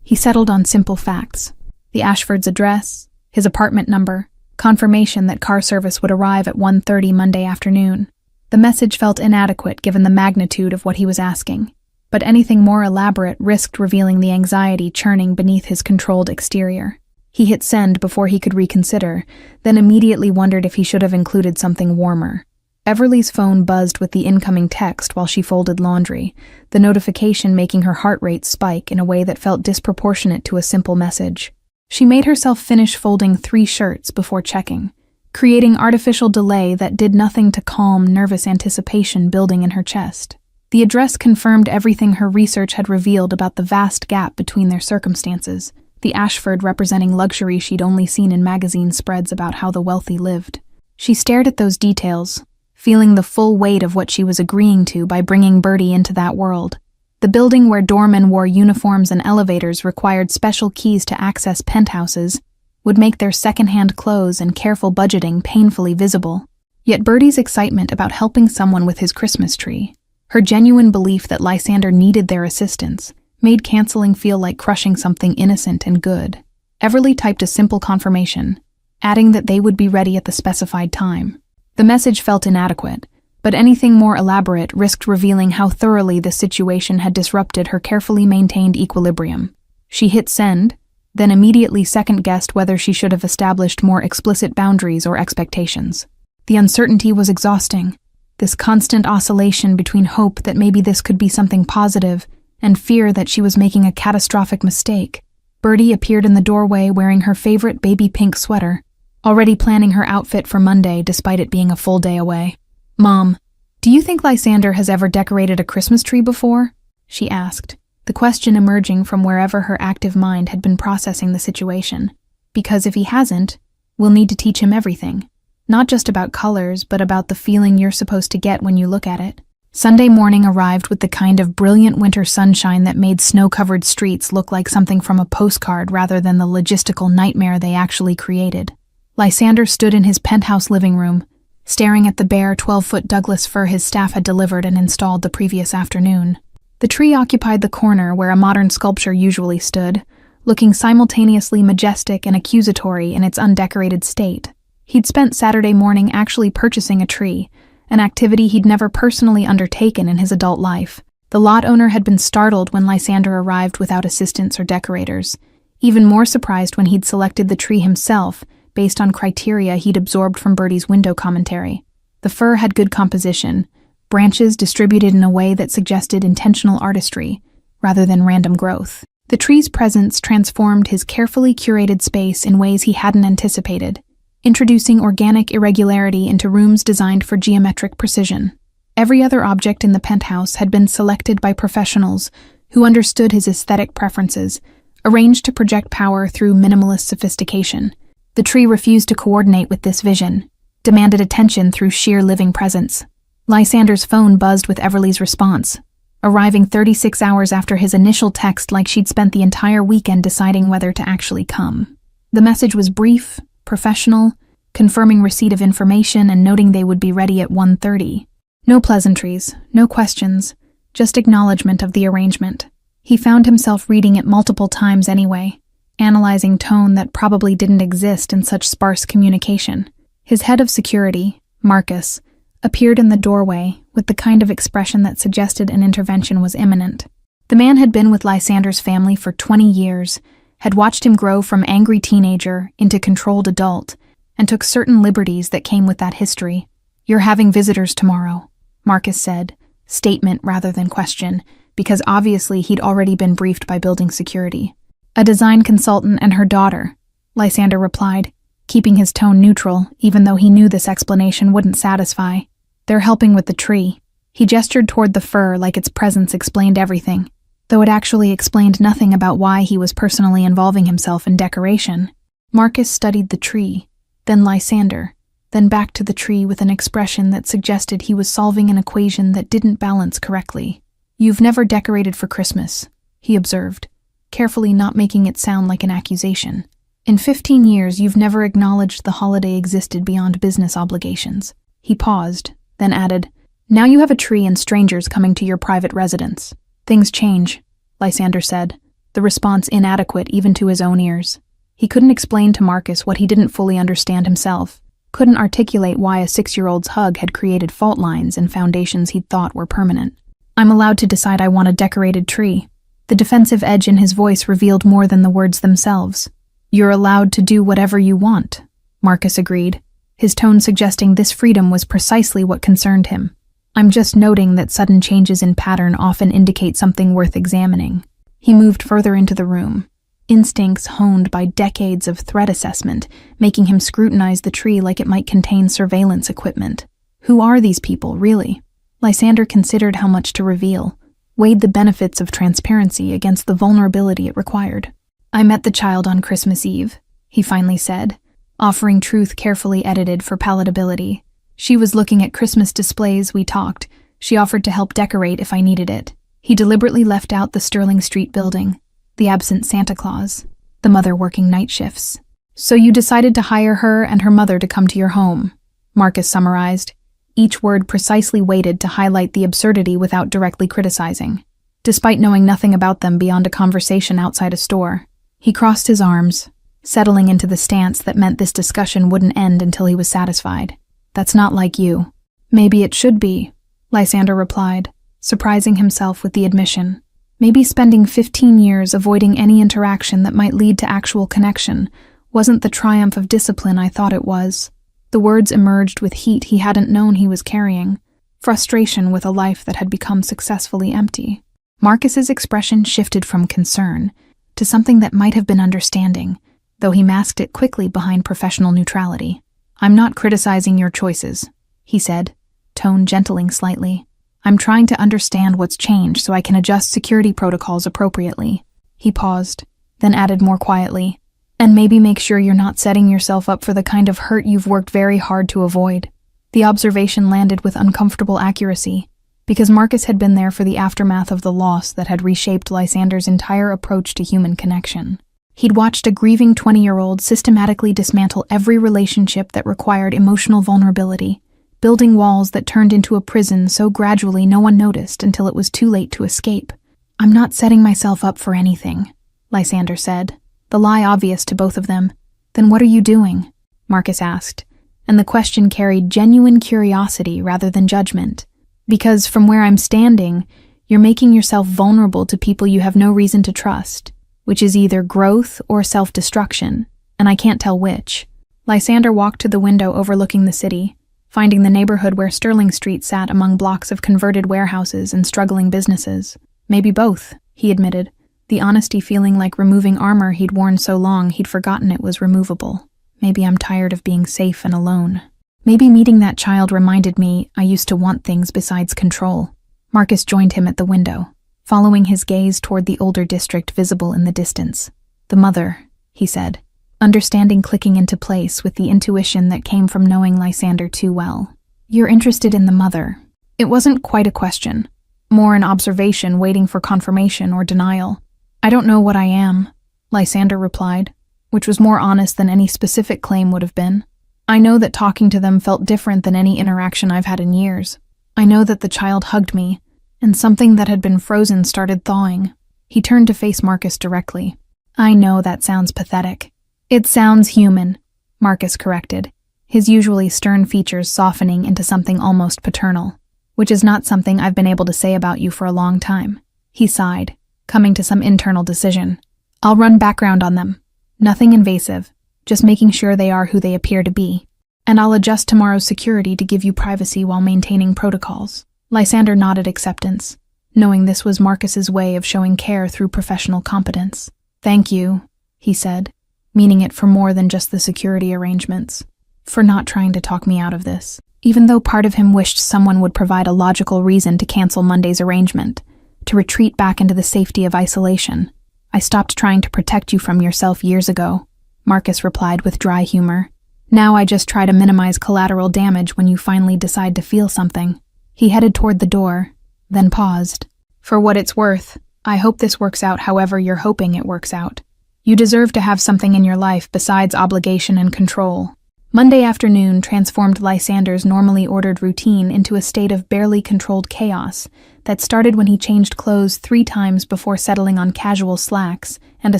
He settled on simple facts: the Ashford's address, his apartment number, confirmation that car service would arrive at 1:30 Monday afternoon. The message felt inadequate given the magnitude of what he was asking, but anything more elaborate risked revealing the anxiety churning beneath his controlled exterior. He hit send before he could reconsider, then immediately wondered if he should have included something warmer. Everly's phone buzzed with the incoming text while she folded laundry, the notification making her heart rate spike in a way that felt disproportionate to a simple message. She made herself finish folding 3 shirts before checking, creating artificial delay that did nothing to calm nervous anticipation building in her chest. The address confirmed everything her research had revealed about the vast gap between their circumstances, the Ashford representing luxury she'd only seen in magazine spreads about how the wealthy lived. She stared at those details, feeling the full weight of what she was agreeing to by bringing Bertie into that world. The building where doormen wore uniforms and elevators required special keys to access penthouses would make their second-hand clothes and careful budgeting painfully visible. Yet Bertie's excitement about helping someone with his Christmas tree, her genuine belief that Lysander needed their assistance, made canceling feel like crushing something innocent and good. Everly typed a simple confirmation, adding that they would be ready at the specified time. The message felt inadequate, but anything more elaborate risked revealing how thoroughly the situation had disrupted her carefully maintained equilibrium. She hit send, then immediately second-guessed whether she should have established more explicit boundaries or expectations. The uncertainty was exhausting, this constant oscillation between hope that maybe this could be something positive and fear that she was making a catastrophic mistake. Bertie appeared in the doorway wearing her favorite baby pink sweater, already planning her outfit for Monday despite it being a full day away. "Mom, do you think Lysander has ever decorated a Christmas tree before?" she asked, the question emerging from wherever her active mind had been processing the situation. "Because if he hasn't, we'll need to teach him everything. Not just about colors, but about the feeling you're supposed to get when you look at it." Sunday morning arrived with the kind of brilliant winter sunshine that made snow-covered streets look like something from a postcard rather than the logistical nightmare they actually created. Lysander stood in his penthouse living room, staring at the bare 12-foot Douglas fir his staff had delivered and installed the previous afternoon. The tree occupied the corner where a modern sculpture usually stood, looking simultaneously majestic and accusatory in its undecorated state. He'd spent Saturday morning actually purchasing a tree, an activity he'd never personally undertaken in his adult life. The lot owner had been startled when Lysander arrived without assistants or decorators, even more surprised when he'd selected the tree himself, based on criteria he'd absorbed from Bertie's window commentary. The fir had good composition, branches distributed in a way that suggested intentional artistry, rather than random growth. The tree's presence transformed his carefully curated space in ways he hadn't anticipated, introducing organic irregularity into rooms designed for geometric precision. Every other object in the penthouse had been selected by professionals who understood his aesthetic preferences, arranged to project power through minimalist sophistication. The tree refused to coordinate with this vision, demanded attention through sheer living presence. Lysander's phone buzzed with Everly's response, arriving 36 hours after his initial text like she'd spent the entire weekend deciding whether to actually come. The message was brief, professional, confirming receipt of information and noting they would be ready at 1:30. No pleasantries, no questions, just acknowledgement of the arrangement. He found himself reading it multiple times anyway, analyzing tone that probably didn't exist in such sparse communication. His head of security, Marcus, appeared in the doorway with the kind of expression that suggested an intervention was imminent. The man had been with Lysander's family for 20 years, had watched him grow from angry teenager into controlled adult, and took certain liberties that came with that history. "You're having visitors tomorrow," Marcus said, statement rather than question, because obviously he'd already been briefed by building security. "A design consultant and her daughter," Lysander replied, keeping his tone neutral, even though he knew this explanation wouldn't satisfy. "They're helping with the tree." He gestured toward the fir like its presence explained everything, though it actually explained nothing about why he was personally involving himself in decoration. Marcus studied the tree, then Lysander, then back to the tree with an expression that suggested he was solving an equation that didn't balance correctly. "You've never decorated for Christmas," he observed, carefully not making it sound like an accusation. "In 15 years, you've never acknowledged the holiday existed beyond business obligations." He paused, then added, "Now you have a tree and strangers coming to your private residence. Things change," Lysander said, the response inadequate even to his own ears. He couldn't explain to Marcus what he didn't fully understand himself, couldn't articulate why a 6-year-old's hug had created fault lines and foundations he'd thought were permanent. "I'm allowed to decide I want a decorated tree." The defensive edge in his voice revealed more than the words themselves. "You're allowed to do whatever you want," Marcus agreed, his tone suggesting this freedom was precisely what concerned him. "I'm just noting that sudden changes in pattern often indicate something worth examining." He moved further into the room, instincts honed by decades of threat assessment, making him scrutinize the tree like it might contain surveillance equipment. Who are these people, really? Lysander considered how much to reveal, weighed the benefits of transparency against the vulnerability it required. "I met the child on Christmas Eve," he finally said, offering truth carefully edited for palatability. "She was looking at Christmas displays. We talked. She offered to help decorate if I needed it." He deliberately left out the Sterling Street building, the absent Santa Claus, the mother working night shifts. "So you decided to hire her and her mother to come to your home," Marcus summarized, each word precisely weighted to highlight the absurdity without directly criticizing. Despite knowing nothing about them beyond a conversation outside a store, he crossed his arms, settling into the stance that meant this discussion wouldn't end until he was satisfied. "That's not like you." "Maybe it should be," Lysander replied, surprising himself with the admission. Maybe spending 15 years avoiding any interaction that might lead to actual connection wasn't the triumph of discipline I thought it was. The words emerged with heat he hadn't known he was carrying, frustration with a life that had become successfully empty. Marcus's expression shifted from concern to something that might have been understanding, though he masked it quickly behind professional neutrality. "I'm not criticizing your choices," he said, tone gentling slightly. "I'm trying to understand what's changed so I can adjust security protocols appropriately." He paused, then added more quietly, "And maybe make sure you're not setting yourself up for the kind of hurt you've worked very hard to avoid." The observation landed with uncomfortable accuracy, because Marcus had been there for the aftermath of the loss that had reshaped Lysander's entire approach to human connection. He'd watched a grieving 20-year-old systematically dismantle every relationship that required emotional vulnerability, building walls that turned into a prison so gradually no one noticed until it was too late to escape. "I'm not setting myself up for anything," Lysander said, the lie obvious to both of them. "Then what are you doing?" Marcus asked, and the question carried genuine curiosity rather than judgment. "Because from where I'm standing, you're making yourself vulnerable to people you have no reason to trust, which is either growth or self-destruction, and I can't tell which." Lysander walked to the window overlooking the city, finding the neighborhood where Sterling Street sat among blocks of converted warehouses and struggling businesses. "Maybe both," he admitted, the honesty feeling like removing armor he'd worn so long he'd forgotten it was removable. "Maybe I'm tired of being safe and alone. Maybe meeting that child reminded me I used to want things besides control." Marcus joined him at the window, following his gaze toward the older district visible in the distance. "The mother," he said, understanding clicking into place with the intuition that came from knowing Lysander too well. "You're interested in the mother." It wasn't quite a question, more an observation waiting for confirmation or denial. "I don't know what I am," Lysander replied, which was more honest than any specific claim would have been. "I know that talking to them felt different than any interaction I've had in years. I know that the child hugged me, and something that had been frozen started thawing." He turned to face Marcus directly. "I know that sounds pathetic." "It sounds human," Marcus corrected, his usually stern features softening into something almost paternal, "which is not something I've been able to say about you for a long time." He sighed, coming to some internal decision. "I'll run background on them. Nothing invasive, just making sure they are who they appear to be. And I'll adjust tomorrow's security to give you privacy while maintaining protocols." Lysander nodded acceptance, knowing this was Marcus's way of showing care through professional competence. "Thank you," he said, meaning it for more than just the security arrangements, "for not trying to talk me out of this." Even though part of him wished someone would provide a logical reason to cancel Monday's arrangement, to retreat back into the safety of isolation. "I stopped trying to protect you from yourself years ago," Marcus replied with dry humor. "Now I just try to minimize collateral damage when you finally decide to feel something." He headed toward the door, then paused. "For what it's worth, I hope this works out however you're hoping it works out. You deserve to have something in your life besides obligation and control." Monday afternoon transformed Lysander's normally ordered routine into a state of barely controlled chaos that started when he changed clothes 3 times before settling on casual slacks and a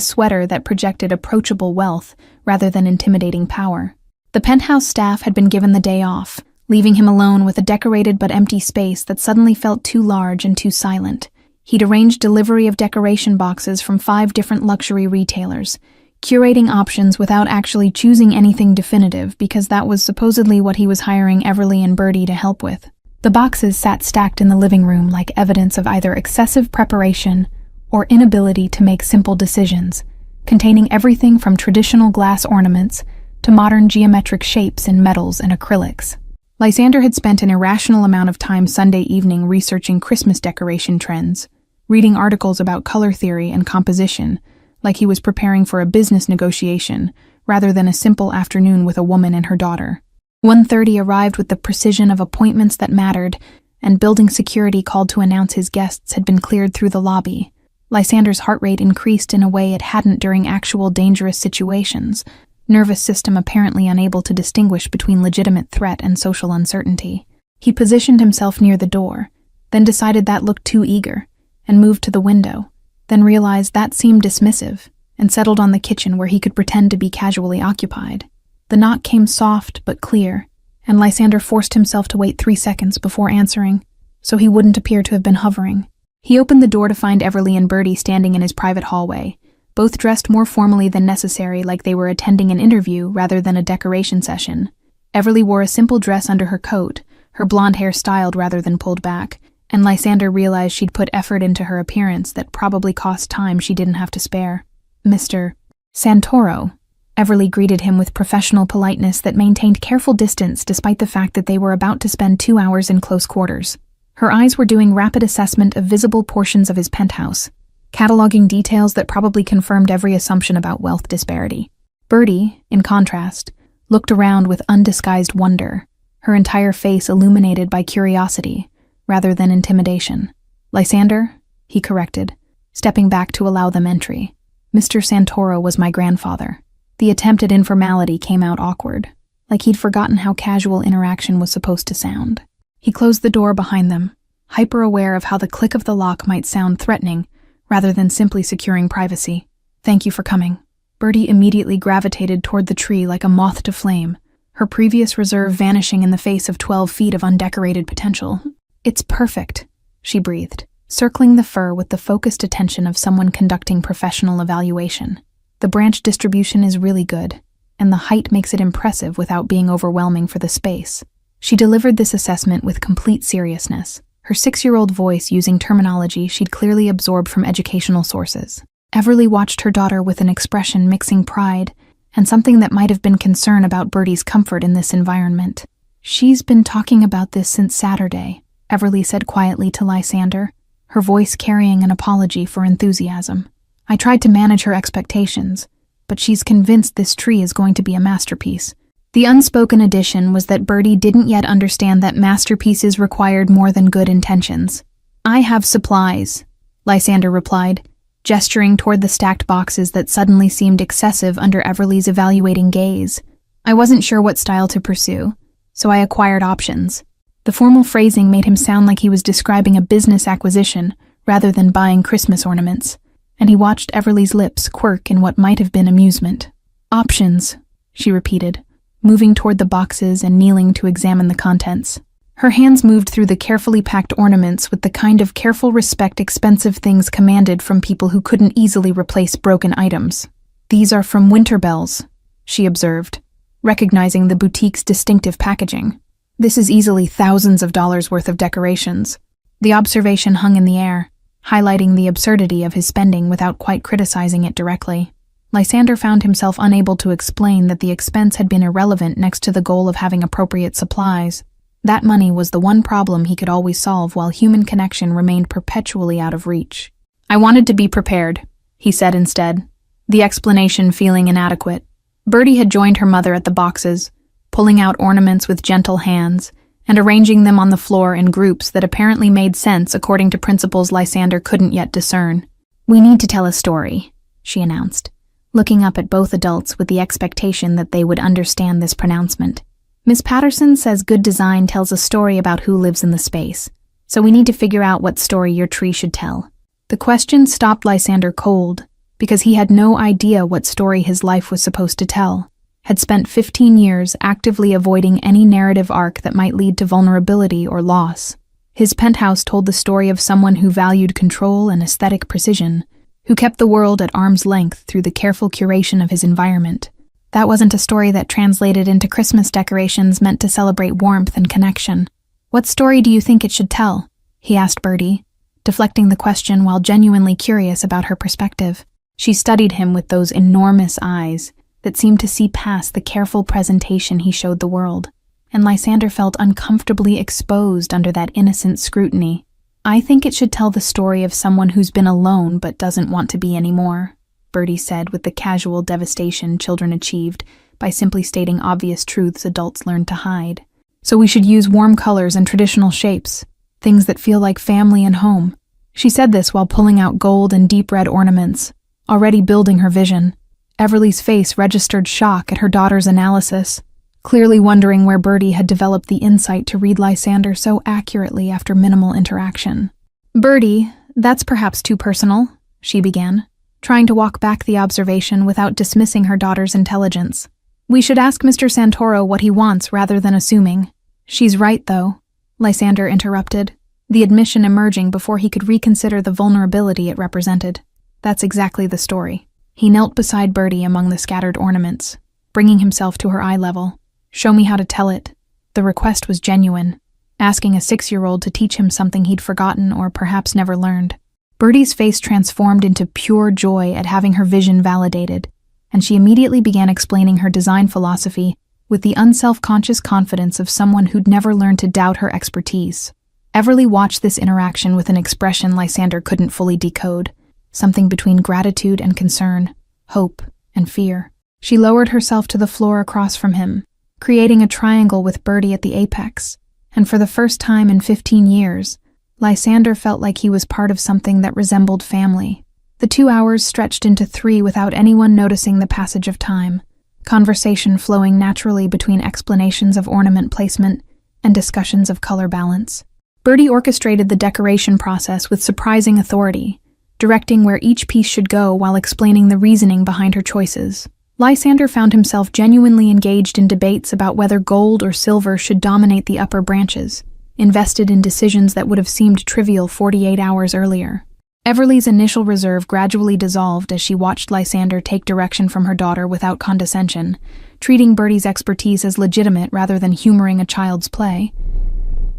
sweater that projected approachable wealth rather than intimidating power. The penthouse staff had been given the day off, leaving him alone with a decorated but empty space that suddenly felt too large and too silent. He'd arranged delivery of decoration boxes from 5 different luxury retailers, curating options without actually choosing anything definitive because that was supposedly what he was hiring Everly and Bertie to help with. The boxes sat stacked in the living room like evidence of either excessive preparation or inability to make simple decisions, containing everything from traditional glass ornaments to modern geometric shapes in metals and acrylics. Lysander had spent an irrational amount of time Sunday evening researching Christmas decoration trends, reading articles about color theory and composition, like he was preparing for a business negotiation rather than a simple afternoon with a woman and her daughter. 1:30 arrived with the precision of appointments that mattered, and building security called to announce his guests had been cleared through the lobby. Lysander's heart rate increased in a way it hadn't during actual dangerous situations, nervous system apparently unable to distinguish between legitimate threat and social uncertainty. He positioned himself near the door, then decided that looked too eager, and moved to the window, then realized that seemed dismissive, and settled on the kitchen where he could pretend to be casually occupied. The knock came soft but clear, and Lysander forced himself to wait 3 seconds before answering, so he wouldn't appear to have been hovering. He opened the door to find Everly and Bertie standing in his private hallway, both dressed more formally than necessary, like they were attending an interview rather than a decoration session. Everly wore a simple dress under her coat, her blonde hair styled rather than pulled back, and Lysander realized she'd put effort into her appearance that probably cost time she didn't have to spare. "Mr. Santoro," Everly greeted him with professional politeness that maintained careful distance despite the fact that they were about to spend 2 hours in close quarters. Her eyes were doing rapid assessment of visible portions of his penthouse, cataloging details that probably confirmed every assumption about wealth disparity. Bertie, in contrast, looked around with undisguised wonder, her entire face illuminated by curiosity rather than intimidation. "Lysander," he corrected, stepping back to allow them entry. "Mr. Santoro was my grandfather." The attempt at informality came out awkward, like he'd forgotten how casual interaction was supposed to sound. He closed the door behind them, hyper-aware of how the click of the lock might sound threatening rather than simply securing privacy. "Thank you for coming." Bertie immediately gravitated toward the tree like a moth to flame, her previous reserve vanishing in the face of 12 feet of undecorated potential. "It's perfect," she breathed, circling the fir with the focused attention of someone conducting professional evaluation. "The branch distribution is really good, and the height makes it impressive without being overwhelming for the space." She delivered this assessment with complete seriousness, her 6-year-old voice using terminology she'd clearly absorbed from educational sources. Everly watched her daughter with an expression mixing pride and something that might have been concern about Bertie's comfort in this environment. "She's been talking about this since Saturday," Everly said quietly to Lysander, her voice carrying an apology for enthusiasm. "I tried to manage her expectations, but she's convinced this tree is going to be a masterpiece." The unspoken addition was that Bertie didn't yet understand that masterpieces required more than good intentions. "I have supplies," Lysander replied, gesturing toward the stacked boxes that suddenly seemed excessive under Everly's evaluating gaze. "I wasn't sure what style to pursue, so I acquired options." The formal phrasing made him sound like he was describing a business acquisition rather than buying Christmas ornaments, and he watched Everly's lips quirk in what might have been amusement. "Options," she repeated, moving toward the boxes and kneeling to examine the contents. Her hands moved through the carefully packed ornaments with the kind of careful respect expensive things commanded from people who couldn't easily replace broken items. "These are from Winterbells," she observed, recognizing the boutique's distinctive packaging. "This is easily thousands of dollars worth of decorations." The observation hung in the air, highlighting the absurdity of his spending without quite criticizing it directly. Lysander found himself unable to explain that the expense had been irrelevant next to the goal of having appropriate supplies. That money was the one problem he could always solve while human connection remained perpetually out of reach. "I wanted to be prepared," he said instead, the explanation feeling inadequate. Bertie had joined her mother at the boxes, pulling out ornaments with gentle hands and arranging them on the floor in groups that apparently made sense according to principles Lysander couldn't yet discern. "We need to tell a story," she announced, looking up at both adults with the expectation that they would understand this pronouncement. "Miss Patterson says good design tells a story about who lives in the space, so we need to figure out what story your tree should tell." The question stopped Lysander cold, because he had no idea what story his life was supposed to tell, had spent 15 years actively avoiding any narrative arc that might lead to vulnerability or loss. His penthouse told the story of someone who valued control and aesthetic precision, who kept the world at arm's length through the careful curation of his environment. That wasn't a story that translated into Christmas decorations meant to celebrate warmth and connection. "What story do you think it should tell?" he asked Bertie, deflecting the question while genuinely curious about her perspective. She studied him with those enormous eyes that seemed to see past the careful presentation he showed the world, and Lysander felt uncomfortably exposed under that innocent scrutiny. "I think it should tell the story of someone who's been alone but doesn't want to be anymore," Bertie said with the casual devastation children achieved by simply stating obvious truths adults learned to hide. "So we should use warm colors and traditional shapes, things that feel like family and home." She said this while pulling out gold and deep red ornaments, already building her vision. Everly's face registered shock at her daughter's analysis, clearly wondering where Bertie had developed the insight to read Lysander so accurately after minimal interaction. "Bertie, that's perhaps too personal," she began, trying to walk back the observation without dismissing her daughter's intelligence. "We should ask Mr. Santoro what he wants rather than assuming." "She's right, though," Lysander interrupted, the admission emerging before he could reconsider the vulnerability it represented. "That's exactly the story." He knelt beside Bertie among the scattered ornaments, bringing himself to her eye level. "Show me how to tell it." The request was genuine, asking a 6-year-old to teach him something he'd forgotten or perhaps never learned. Bertie's face transformed into pure joy at having her vision validated, and she immediately began explaining her design philosophy with the unself-conscious confidence of someone who'd never learned to doubt her expertise. Everly watched this interaction with an expression Lysander couldn't fully decode, something between gratitude and concern, hope and fear. She lowered herself to the floor across from him, creating a triangle with Bertie at the apex, and for the first time in 15 years, Lysander felt like he was part of something that resembled family. The 2 hours stretched into 3 without anyone noticing the passage of time, conversation flowing naturally between explanations of ornament placement and discussions of color balance. Bertie orchestrated the decoration process with surprising authority, directing where each piece should go while explaining the reasoning behind her choices. Lysander found himself genuinely engaged in debates about whether gold or silver should dominate the upper branches, invested in decisions that would have seemed trivial 48 hours earlier. Everly's initial reserve gradually dissolved as she watched Lysander take direction from her daughter without condescension, treating Bertie's expertise as legitimate rather than humoring a child's play.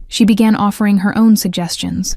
She began offering her own suggestions,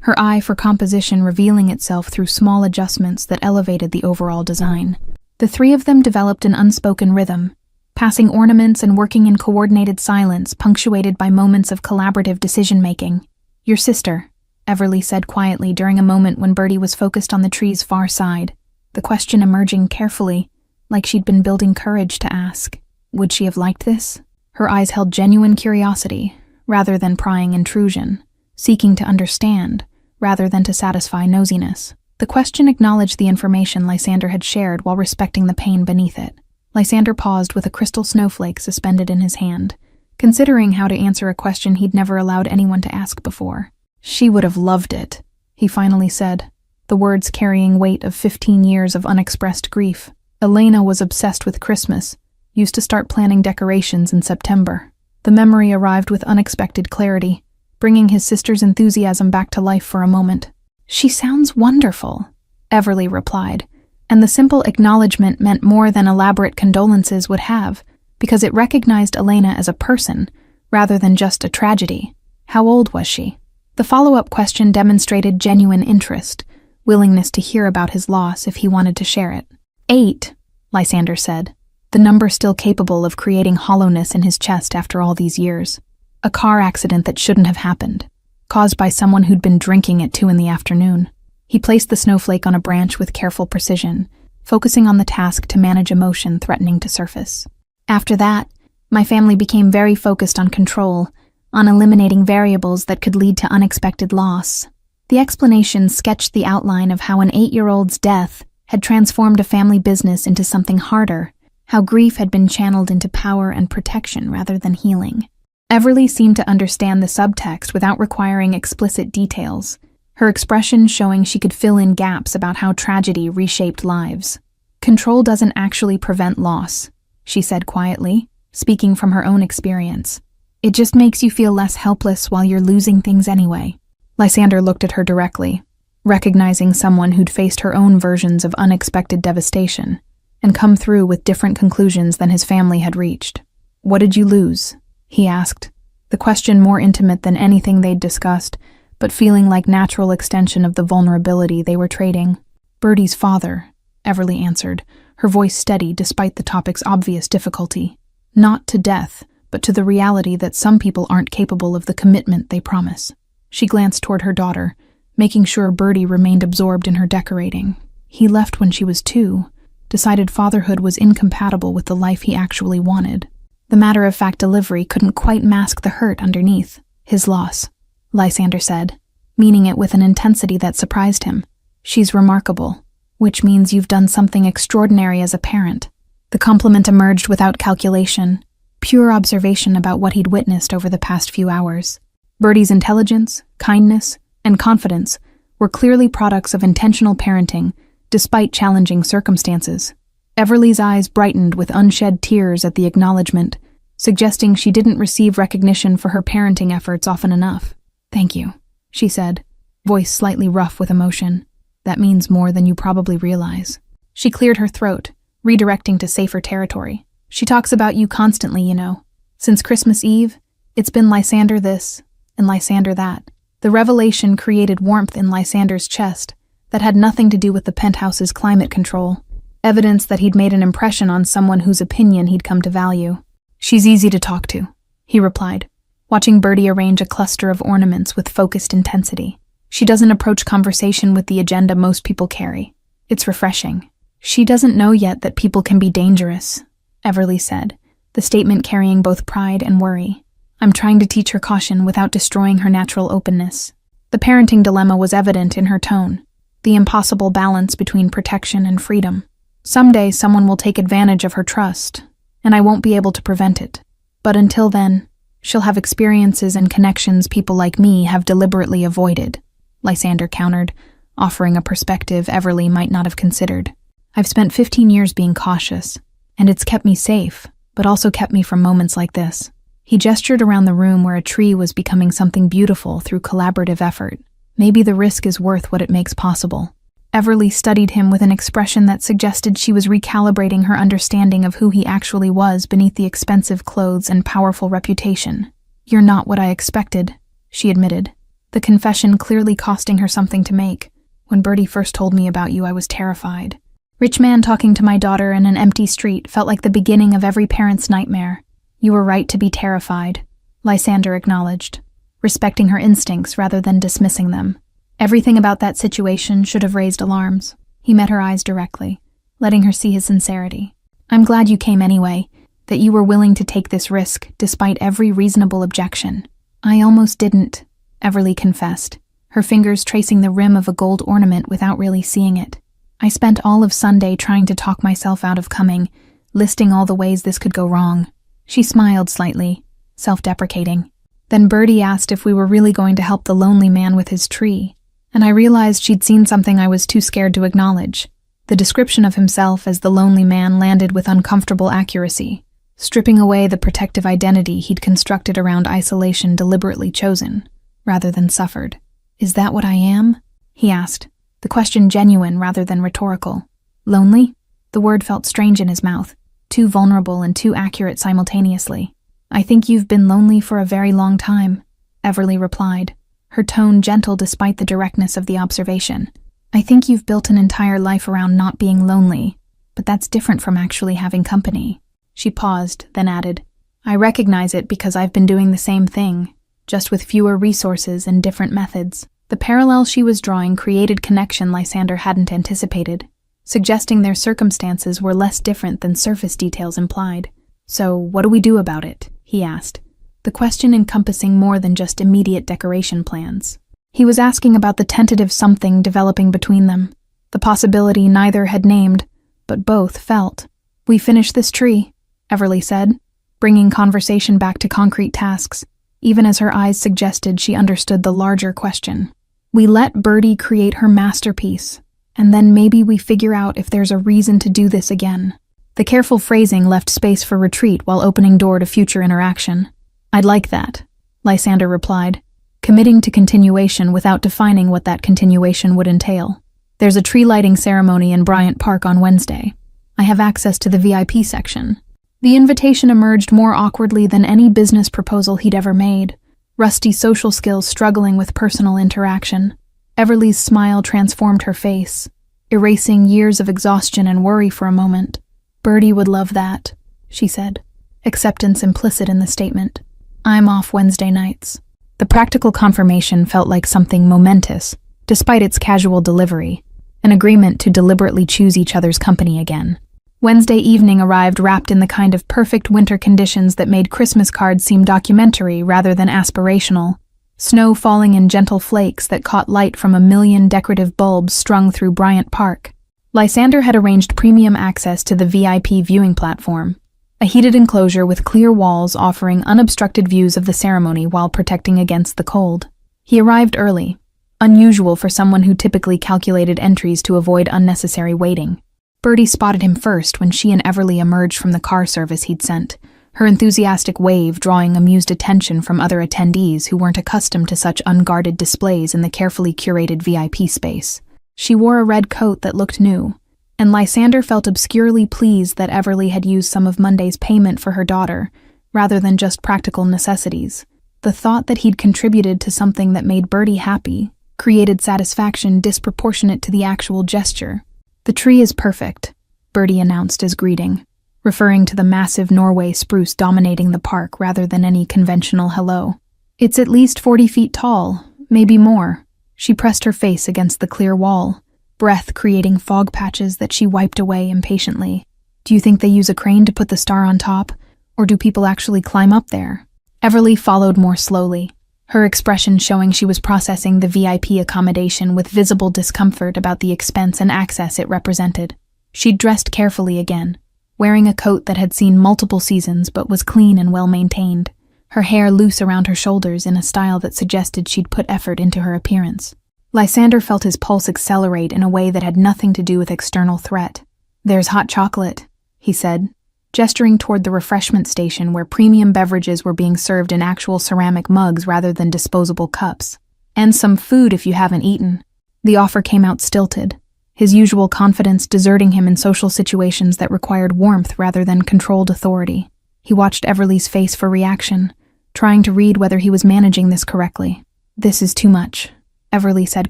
her eye for composition revealing itself through small adjustments that elevated the overall design. The 3 of them developed an unspoken rhythm, passing ornaments and working in coordinated silence punctuated by moments of collaborative decision-making. "Your sister," Everly said quietly during a moment when Bertie was focused on the tree's far side, the question emerging carefully, like she'd been building courage to ask. Would she have liked this? Her eyes held genuine curiosity, rather than prying intrusion, seeking to understand, rather than to satisfy nosiness. The question acknowledged the information Lysander had shared while respecting the pain beneath it. Lysander paused with a crystal snowflake suspended in his hand, considering how to answer a question he'd never allowed anyone to ask before. "She would have loved it," he finally said, the words carrying weight of 15 years of unexpressed grief. "Elena was obsessed with Christmas, used to start planning decorations in September." The memory arrived with unexpected clarity, bringing his sister's enthusiasm back to life for a moment. "She sounds wonderful," Everly replied, and the simple acknowledgement meant more than elaborate condolences would have, because it recognized Elena as a person, rather than just a tragedy. How old was she? The follow-up question demonstrated genuine interest, willingness to hear about his loss if he wanted to share it. 8, Lysander said, the number still capable of creating hollowness in his chest after all these years. A car accident that shouldn't have happened, caused by someone who'd been drinking at 2 in the afternoon. He placed the snowflake on a branch with careful precision, focusing on the task to manage emotion threatening to surface. After that, my family became very focused on control, on eliminating variables that could lead to unexpected loss. The explanation sketched the outline of how an 8-year-old's death had transformed a family business into something harder, how grief had been channeled into power and protection rather than healing. Everly seemed to understand the subtext without requiring explicit details, her expression showing she could fill in gaps about how tragedy reshaped lives. "Control doesn't actually prevent loss," she said quietly, speaking from her own experience. "It just makes you feel less helpless while you're losing things anyway." Lysander looked at her directly, recognizing someone who'd faced her own versions of unexpected devastation and come through with different conclusions than his family had reached. "What did you lose?" he asked, the question more intimate than anything they'd discussed, but feeling like natural extension of the vulnerability they were trading. "Bertie's father," Everly answered, her voice steady despite the topic's obvious difficulty. "Not to death, but to the reality that some people aren't capable of the commitment they promise." She glanced toward her daughter, making sure Bertie remained absorbed in her decorating. "He left when she was 2, decided fatherhood was incompatible with the life he actually wanted." The matter-of-fact delivery couldn't quite mask the hurt underneath. "His loss," Lysander said, meaning it with an intensity that surprised him. "She's remarkable, which means you've done something extraordinary as a parent." The compliment emerged without calculation, pure observation about what he'd witnessed over the past few hours. Bertie's intelligence, kindness, and confidence were clearly products of intentional parenting, despite challenging circumstances. Everly's eyes brightened with unshed tears at the acknowledgement, suggesting she didn't receive recognition for her parenting efforts often enough. "Thank you," she said, voice slightly rough with emotion. "That means more than you probably realize." She cleared her throat, redirecting to safer territory. "She talks about you constantly, you know. Since Christmas Eve, it's been Lysander this and Lysander that." The revelation created warmth in Lysander's chest that had nothing to do with the penthouse's climate control, evidence that he'd made an impression on someone whose opinion he'd come to value. "She's easy to talk to," he replied, watching Bertie arrange a cluster of ornaments with focused intensity. "She doesn't approach conversation with the agenda most people carry. It's refreshing." "She doesn't know yet that people can be dangerous," Everly said, the statement carrying both pride and worry. "I'm trying to teach her caution without destroying her natural openness." The parenting dilemma was evident in her tone, the impossible balance between protection and freedom. "Someday someone will take advantage of her trust, and I won't be able to prevent it. But until then, she'll have experiences and connections people like me have deliberately avoided," Lysander countered, offering a perspective Everly might not have considered. "I've spent 15 years being cautious, and it's kept me safe, but also kept me from moments like this." He gestured around the room where a tree was becoming something beautiful through collaborative effort. "Maybe the risk is worth what it makes possible." Everly studied him with an expression that suggested she was recalibrating her understanding of who he actually was beneath the expensive clothes and powerful reputation. "You're not what I expected," she admitted, the confession clearly costing her something to make. "When Bertie first told me about you, I was terrified. Rich man talking to my daughter in an empty street felt like the beginning of every parent's nightmare." "You were right to be terrified," Lysander acknowledged, respecting her instincts rather than dismissing them. "Everything about that situation should have raised alarms." He met her eyes directly, letting her see his sincerity. "I'm glad you came anyway, that you were willing to take this risk despite every reasonable objection." "I almost didn't," Everly confessed, her fingers tracing the rim of a gold ornament without really seeing it. "I spent all of Sunday trying to talk myself out of coming, listing all the ways this could go wrong." She smiled slightly, self-deprecating. "Then Bertie asked if we were really going to help the lonely man with his tree, and I realized she'd seen something I was too scared to acknowledge." The description of himself as the lonely man landed with uncomfortable accuracy, stripping away the protective identity he'd constructed around isolation deliberately chosen, rather than suffered. "Is that what I am?" he asked, the question genuine rather than rhetorical. "Lonely?" The word felt strange in his mouth, too vulnerable and too accurate simultaneously. "I think you've been lonely for a very long time," Everly replied, her tone gentle despite the directness of the observation. "I think you've built an entire life around not being lonely, but that's different from actually having company." She paused, then added, "I recognize it because I've been doing the same thing, just with fewer resources and different methods." The parallel she was drawing created connection Lysander hadn't anticipated, suggesting their circumstances were less different than surface details implied. "So, what do we do about it?" he asked, the question encompassing more than just immediate decoration plans. He was asking about the tentative something developing between them, the possibility neither had named, but both felt. "We finish this tree," Everly said, bringing conversation back to concrete tasks, even as her eyes suggested she understood the larger question. "We let Bertie create her masterpiece, and then maybe we figure out if there's a reason to do this again." The careful phrasing left space for retreat while opening door to future interaction. "I'd like that," Lysander replied, committing to continuation without defining what that continuation would entail. There's a tree lighting ceremony in Bryant Park on Wednesday. I have access to the VIP section. The invitation emerged more awkwardly than any business proposal he'd ever made, rusty social skills struggling with personal interaction. Everly's smile transformed her face, erasing years of exhaustion and worry for a moment. "Birdie would love that," she said, acceptance implicit in the statement. "I'm off Wednesday nights." The practical confirmation felt like something momentous, despite its casual delivery, an agreement to deliberately choose each other's company again. Wednesday evening arrived wrapped in the kind of perfect winter conditions that made Christmas cards seem documentary rather than aspirational. Snow falling in gentle flakes that caught light from a million decorative bulbs strung through Bryant Park. Lysander had arranged premium access to the VIP viewing platform, a heated enclosure with clear walls offering unobstructed views of the ceremony while protecting against the cold. He arrived early, unusual for someone who typically calculated entries to avoid unnecessary waiting. Birdie spotted him first when she and Everly emerged from the car service he'd sent, her enthusiastic wave drawing amused attention from other attendees who weren't accustomed to such unguarded displays in the carefully curated VIP space. She wore a red coat that looked new, and Lysander felt obscurely pleased that Everly had used some of Monday's payment for her daughter, rather than just practical necessities. The thought that he'd contributed to something that made Birdie happy created satisfaction disproportionate to the actual gesture. "The tree is perfect," Birdie announced as greeting, referring to the massive Norway spruce dominating the park rather than any conventional hello. "It's at least 40 feet tall, maybe more." She pressed her face against the clear wall, breath creating fog patches that she wiped away impatiently. "Do you think they use a crane to put the star on top, or do people actually climb up there?" Everly followed more slowly, her expression showing she was processing the VIP accommodation with visible discomfort about the expense and access it represented. She'd dressed carefully again, wearing a coat that had seen multiple seasons but was clean and well-maintained, her hair loose around her shoulders in a style that suggested she'd put effort into her appearance. Lysander felt his pulse accelerate in a way that had nothing to do with external threat. "There's hot chocolate," he said, gesturing toward the refreshment station where premium beverages were being served in actual ceramic mugs rather than disposable cups. "And some food if you haven't eaten." The offer came out stilted, his usual confidence deserting him in social situations that required warmth rather than controlled authority. He watched Everly's face for reaction, trying to read whether he was managing this correctly. "This is too much," Everly said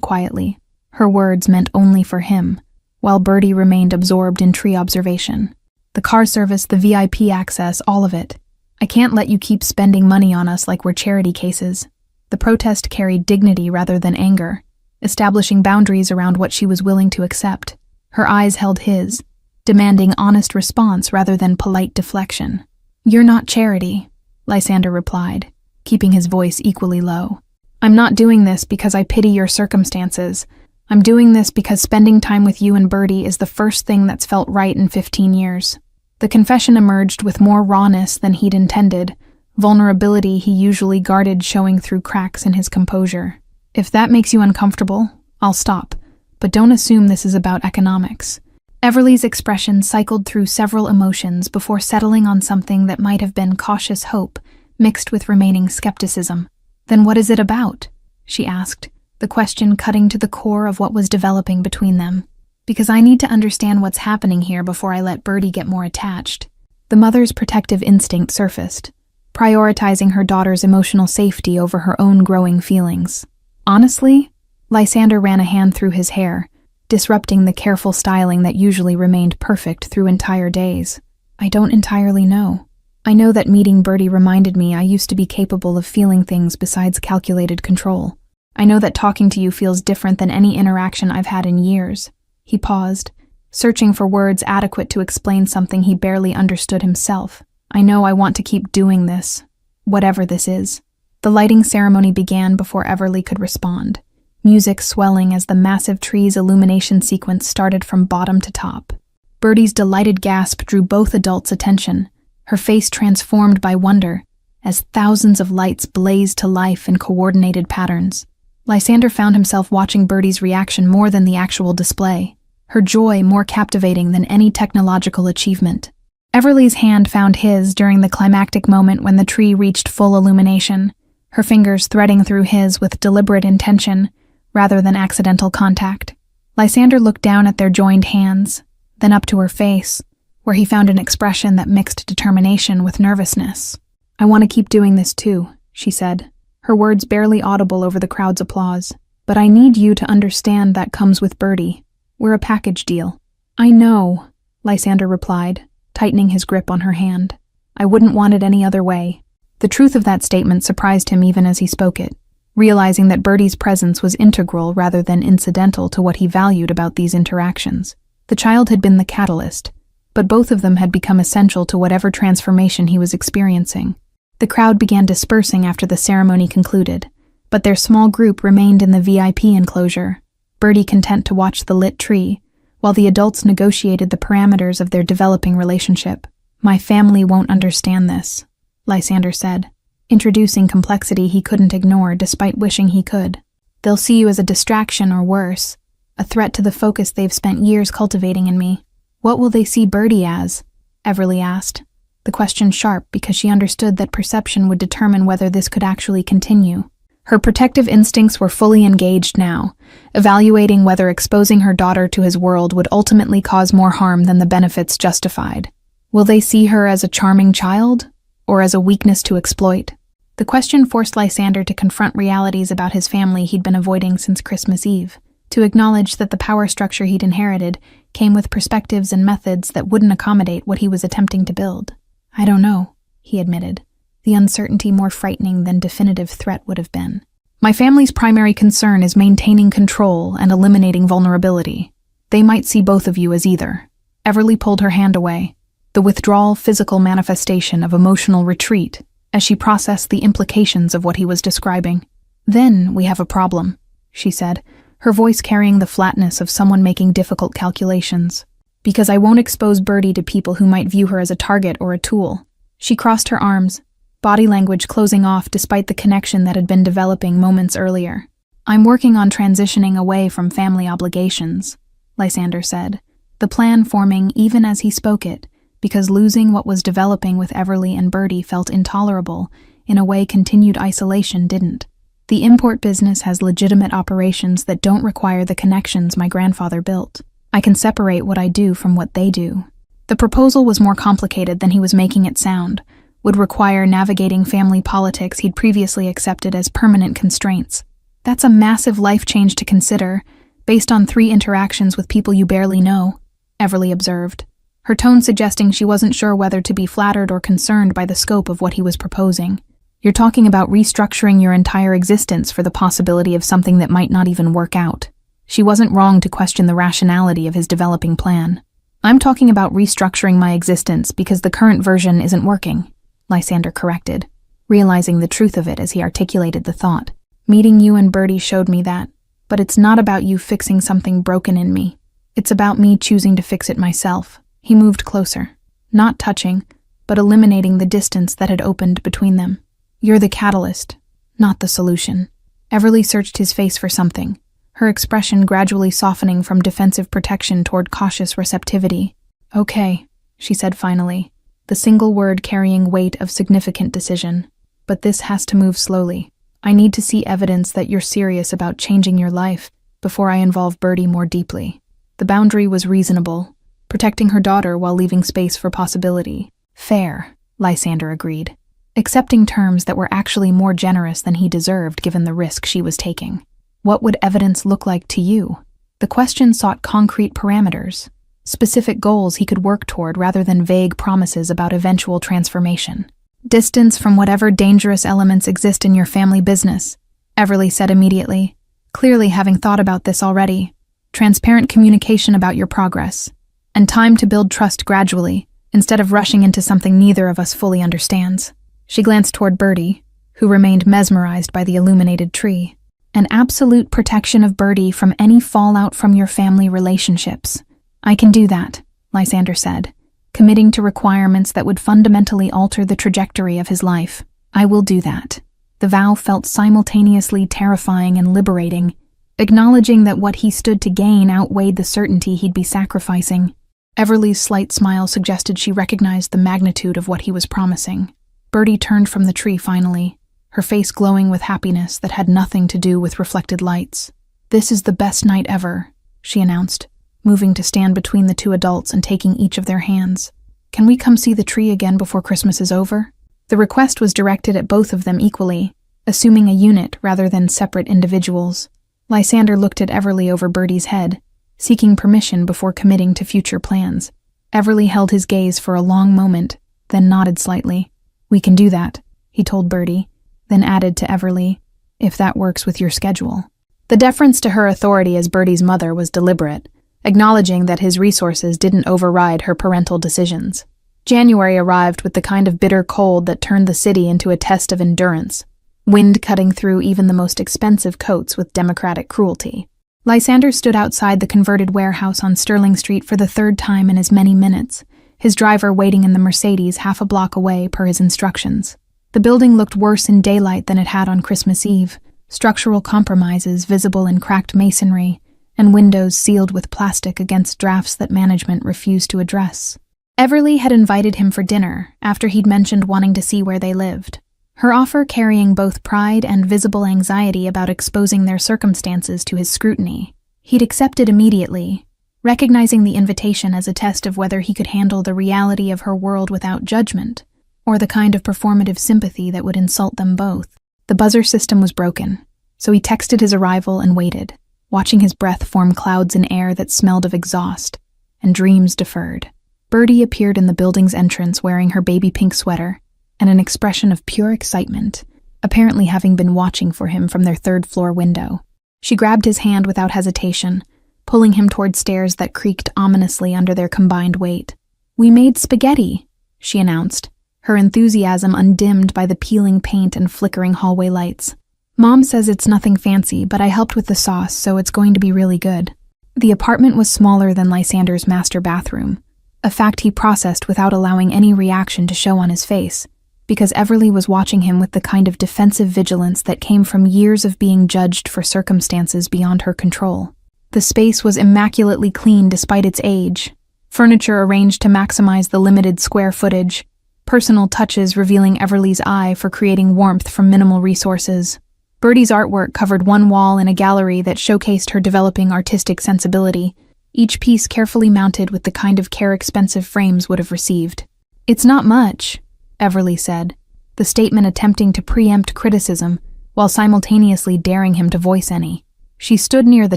quietly. Her words meant only for him, while Birdie remained absorbed in tree observation. "The car service, the VIP access, all of it. I can't let you keep spending money on us like we're charity cases." The protest carried dignity rather than anger, establishing boundaries around what she was willing to accept. Her eyes held his, demanding honest response rather than polite deflection. "You're not charity," Lysander replied, keeping his voice equally low. "I'm not doing this because I pity your circumstances. I'm doing this because spending time with you and Birdie is the first thing that's felt right in 15 years. The confession emerged with more rawness than he'd intended, vulnerability he usually guarded showing through cracks in his composure. "If that makes you uncomfortable, I'll stop, but don't assume this is about economics." Everly's expression cycled through several emotions before settling on something that might have been cautious hope, mixed with remaining skepticism. "Then what is it about?" she asked, the question cutting to the core of what was developing between them. "Because I need to understand what's happening here before I let Birdie get more attached." The mother's protective instinct surfaced, prioritizing her daughter's emotional safety over her own growing feelings. "Honestly?" Lysander ran a hand through his hair, disrupting the careful styling that usually remained perfect through entire days. "I don't entirely know. I know that meeting Birdie reminded me I used to be capable of feeling things besides calculated control. I know that talking to you feels different than any interaction I've had in years." He paused, searching for words adequate to explain something he barely understood himself. "I know I want to keep doing this, whatever this is." The lighting ceremony began before Everly could respond, music swelling as the massive tree's illumination sequence started from bottom to top. Birdie's delighted gasp drew both adults' attention, her face transformed by wonder, as thousands of lights blazed to life in coordinated patterns. Lysander found himself watching Birdie's reaction more than the actual display, her joy more captivating than any technological achievement. Everly's hand found his during the climactic moment when the tree reached full illumination, her fingers threading through his with deliberate intention rather than accidental contact. Lysander looked down at their joined hands, then up to her face, where he found an expression that mixed determination with nervousness. "I want to keep doing this too," she said, her words barely audible over the crowd's applause. "But I need you to understand that comes with Birdie. We're a package deal." "I know," Lysander replied, tightening his grip on her hand. "I wouldn't want it any other way." The truth of that statement surprised him even as he spoke it, realizing that Birdie's presence was integral rather than incidental to what he valued about these interactions. The child had been the catalyst, but both of them had become essential to whatever transformation he was experiencing. The crowd began dispersing after the ceremony concluded, but their small group remained in the VIP enclosure, Birdie content to watch the lit tree, while the adults negotiated the parameters of their developing relationship. "My family won't understand this," Lysander said, introducing complexity he couldn't ignore despite wishing he could. "They'll see you as a distraction or worse, a threat to the focus they've spent years cultivating in me." "What will they see Birdie as?" Everly asked, the question sharp because she understood that perception would determine whether this could actually continue. Her protective instincts were fully engaged now, evaluating whether exposing her daughter to his world would ultimately cause more harm than the benefits justified. "Will they see her as a charming child, or as a weakness to exploit?" The question forced Lysander to confront realities about his family he'd been avoiding since Christmas Eve, to acknowledge that the power structure he'd inherited came with perspectives and methods that wouldn't accommodate what he was attempting to build. "I don't know," he admitted, the uncertainty more frightening than definitive threat would have been. "My family's primary concern is maintaining control and eliminating vulnerability. They might see both of you as either." Everly pulled her hand away, the withdrawal physical manifestation of emotional retreat, as she processed the implications of what he was describing. "Then we have a problem," she said, her voice carrying the flatness of someone making difficult calculations. "Because I won't expose Birdie to people who might view her as a target or a tool." She crossed her arms, body language closing off despite the connection that had been developing moments earlier. "I'm working on transitioning away from family obligations," Lysander said, the plan forming even as he spoke it, because losing what was developing with Everly and Birdie felt intolerable in a way continued isolation didn't. "The import business has legitimate operations that don't require the connections my grandfather built. I can separate what I do from what they do." The proposal was more complicated than he was making it sound, would require navigating family politics he'd previously accepted as permanent constraints. "That's a massive life change to consider, based on 3 interactions with people you barely know," Everly observed, her tone suggesting she wasn't sure whether to be flattered or concerned by the scope of what he was proposing. "You're talking about restructuring your entire existence for the possibility of something that might not even work out." She wasn't wrong to question the rationality of his developing plan. "I'm talking about restructuring my existence because the current version isn't working," Lysander corrected, realizing the truth of it as he articulated the thought. "Meeting you and Birdie showed me that, but it's not about you fixing something broken in me. It's about me choosing to fix it myself." He moved closer, not touching, but eliminating the distance that had opened between them. "You're the catalyst, not the solution." Everly searched his face for something, her expression gradually softening from defensive protection toward cautious receptivity. "Okay," she said finally, the single word carrying weight of significant decision. "But this has to move slowly. I need to see evidence that you're serious about changing your life before I involve Birdie more deeply." The boundary was reasonable, protecting her daughter while leaving space for possibility. "Fair," Lysander agreed, accepting terms that were actually more generous than he deserved given the risk she was taking. "What would evidence look like to you?" The question sought concrete parameters, specific goals he could work toward rather than vague promises about eventual transformation. "Distance from whatever dangerous elements exist in your family business," Everly said immediately, clearly having thought about this already. "Transparent communication about your progress, and time to build trust gradually, instead of rushing into something neither of us fully understands." She glanced toward Birdie, who remained mesmerized by the illuminated tree. "An absolute protection of Birdie from any fallout from your family relationships." "I can do that," Lysander said, committing to requirements that would fundamentally alter the trajectory of his life. "I will do that." The vow felt simultaneously terrifying and liberating, acknowledging that what he stood to gain outweighed the certainty he'd be sacrificing. Everly's slight smile suggested she recognized the magnitude of what he was promising. Birdie turned from the tree finally, her face glowing with happiness that had nothing to do with reflected lights. "This is the best night ever," she announced, moving to stand between the two adults and taking each of their hands. "Can we come see the tree again before Christmas is over?" The request was directed at both of them equally, assuming a unit rather than separate individuals. Lysander looked at Everly over Bertie's head, seeking permission before committing to future plans. Everly held his gaze for a long moment, then nodded slightly. "We can do that," he told Bertie, then added to Everly, "if that works with your schedule." The deference to her authority as Bertie's mother was deliberate, acknowledging that his resources didn't override her parental decisions. January arrived with the kind of bitter cold that turned the city into a test of endurance, wind cutting through even the most expensive coats with democratic cruelty. Lysander stood outside the converted warehouse on Sterling Street for the third time in as many minutes, his driver waiting in the Mercedes half a block away per his instructions. The building looked worse in daylight than it had on Christmas Eve, structural compromises visible in cracked masonry, and windows sealed with plastic against drafts that management refused to address. Everly had invited him for dinner after he'd mentioned wanting to see where they lived, her offer carrying both pride and visible anxiety about exposing their circumstances to his scrutiny. He'd accepted immediately, recognizing the invitation as a test of whether he could handle the reality of her world without judgment, or the kind of performative sympathy that would insult them both. The buzzer system was broken, so he texted his arrival and waited, watching his breath form clouds in air that smelled of exhaust, and dreams deferred. Bertie appeared in the building's entrance wearing her baby pink sweater and an expression of pure excitement, apparently having been watching for him from their third-floor window. She grabbed his hand without hesitation, pulling him toward stairs that creaked ominously under their combined weight. "We made spaghetti," she announced, her enthusiasm undimmed by the peeling paint and flickering hallway lights. "Mom says it's nothing fancy, but I helped with the sauce, so it's going to be really good." The apartment was smaller than Lysander's master bathroom, a fact he processed without allowing any reaction to show on his face, because Everly was watching him with the kind of defensive vigilance that came from years of being judged for circumstances beyond her control. The space was immaculately clean despite its age, furniture arranged to maximize the limited square footage, personal touches revealing Everly's eye for creating warmth from minimal resources. Bertie's artwork covered one wall in a gallery that showcased her developing artistic sensibility, each piece carefully mounted with the kind of care expensive frames would have received. "It's not much," Everly said, the statement attempting to preempt criticism while simultaneously daring him to voice any. She stood near the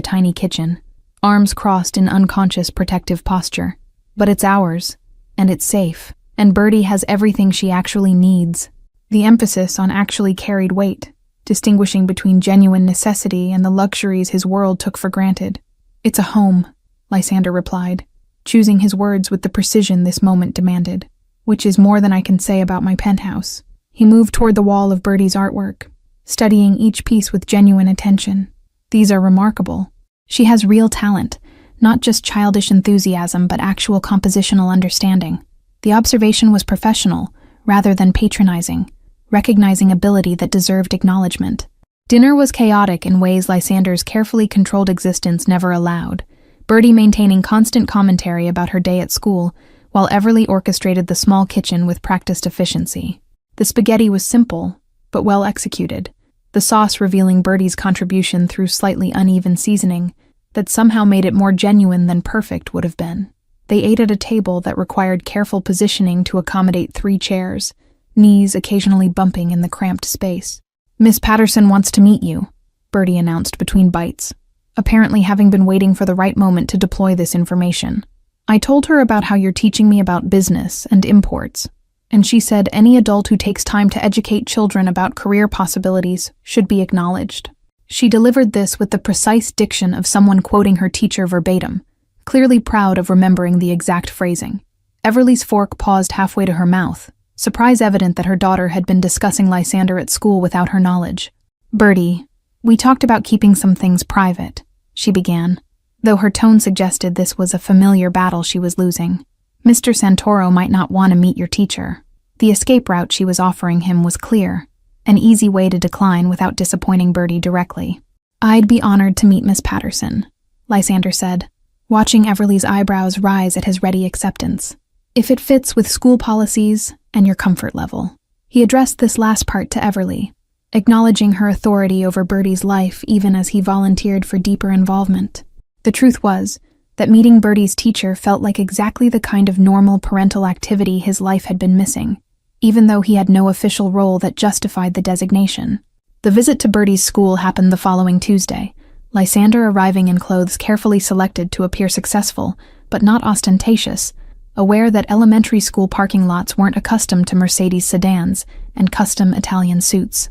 tiny kitchen, arms crossed in unconscious protective posture. "But it's ours, and it's safe, and Bertie has everything she actually needs." The emphasis on actually carried weight, distinguishing between genuine necessity and the luxuries his world took for granted. "It's a home," Lysander replied, choosing his words with the precision this moment demanded, "which is more than I can say about my penthouse." He moved toward the wall of Bertie's artwork, studying each piece with genuine attention. "These are remarkable. She has real talent, not just childish enthusiasm but actual compositional understanding." The observation was professional, rather than patronizing, recognizing ability that deserved acknowledgement. Dinner was chaotic in ways Lysander's carefully controlled existence never allowed, Bertie maintaining constant commentary about her day at school, while Everly orchestrated the small kitchen with practiced efficiency. The spaghetti was simple, but well executed, the sauce revealing Bertie's contribution through slightly uneven seasoning that somehow made it more genuine than perfect would have been. They ate at a table that required careful positioning to accommodate 3 chairs, knees occasionally bumping in the cramped space. "Miss Patterson wants to meet you," Bertie announced between bites, apparently having been waiting for the right moment to deploy this information. "I told her about how you're teaching me about business and imports, and she said any adult who takes time to educate children about career possibilities should be acknowledged." She delivered this with the precise diction of someone quoting her teacher verbatim, clearly proud of remembering the exact phrasing. Everly's fork paused halfway to her mouth, surprise evident that her daughter had been discussing Lysander at school without her knowledge. "Bertie, we talked about keeping some things private," she began, though her tone suggested this was a familiar battle she was losing. "Mr. Santoro might not want to meet your teacher." The escape route she was offering him was clear, an easy way to decline without disappointing Bertie directly. "I'd be honored to meet Miss Patterson," Lysander said, watching Everly's eyebrows rise at his ready acceptance. "If it fits with school policies and your comfort level." He addressed this last part to Everly, acknowledging her authority over Bertie's life even as he volunteered for deeper involvement. The truth was that meeting Bertie's teacher felt like exactly the kind of normal parental activity his life had been missing, even though he had no official role that justified the designation. The visit to Bertie's school happened the following Tuesday, Lysander arriving in clothes carefully selected to appear successful, but not ostentatious, aware that elementary school parking lots weren't accustomed to Mercedes sedans and custom Italian suits.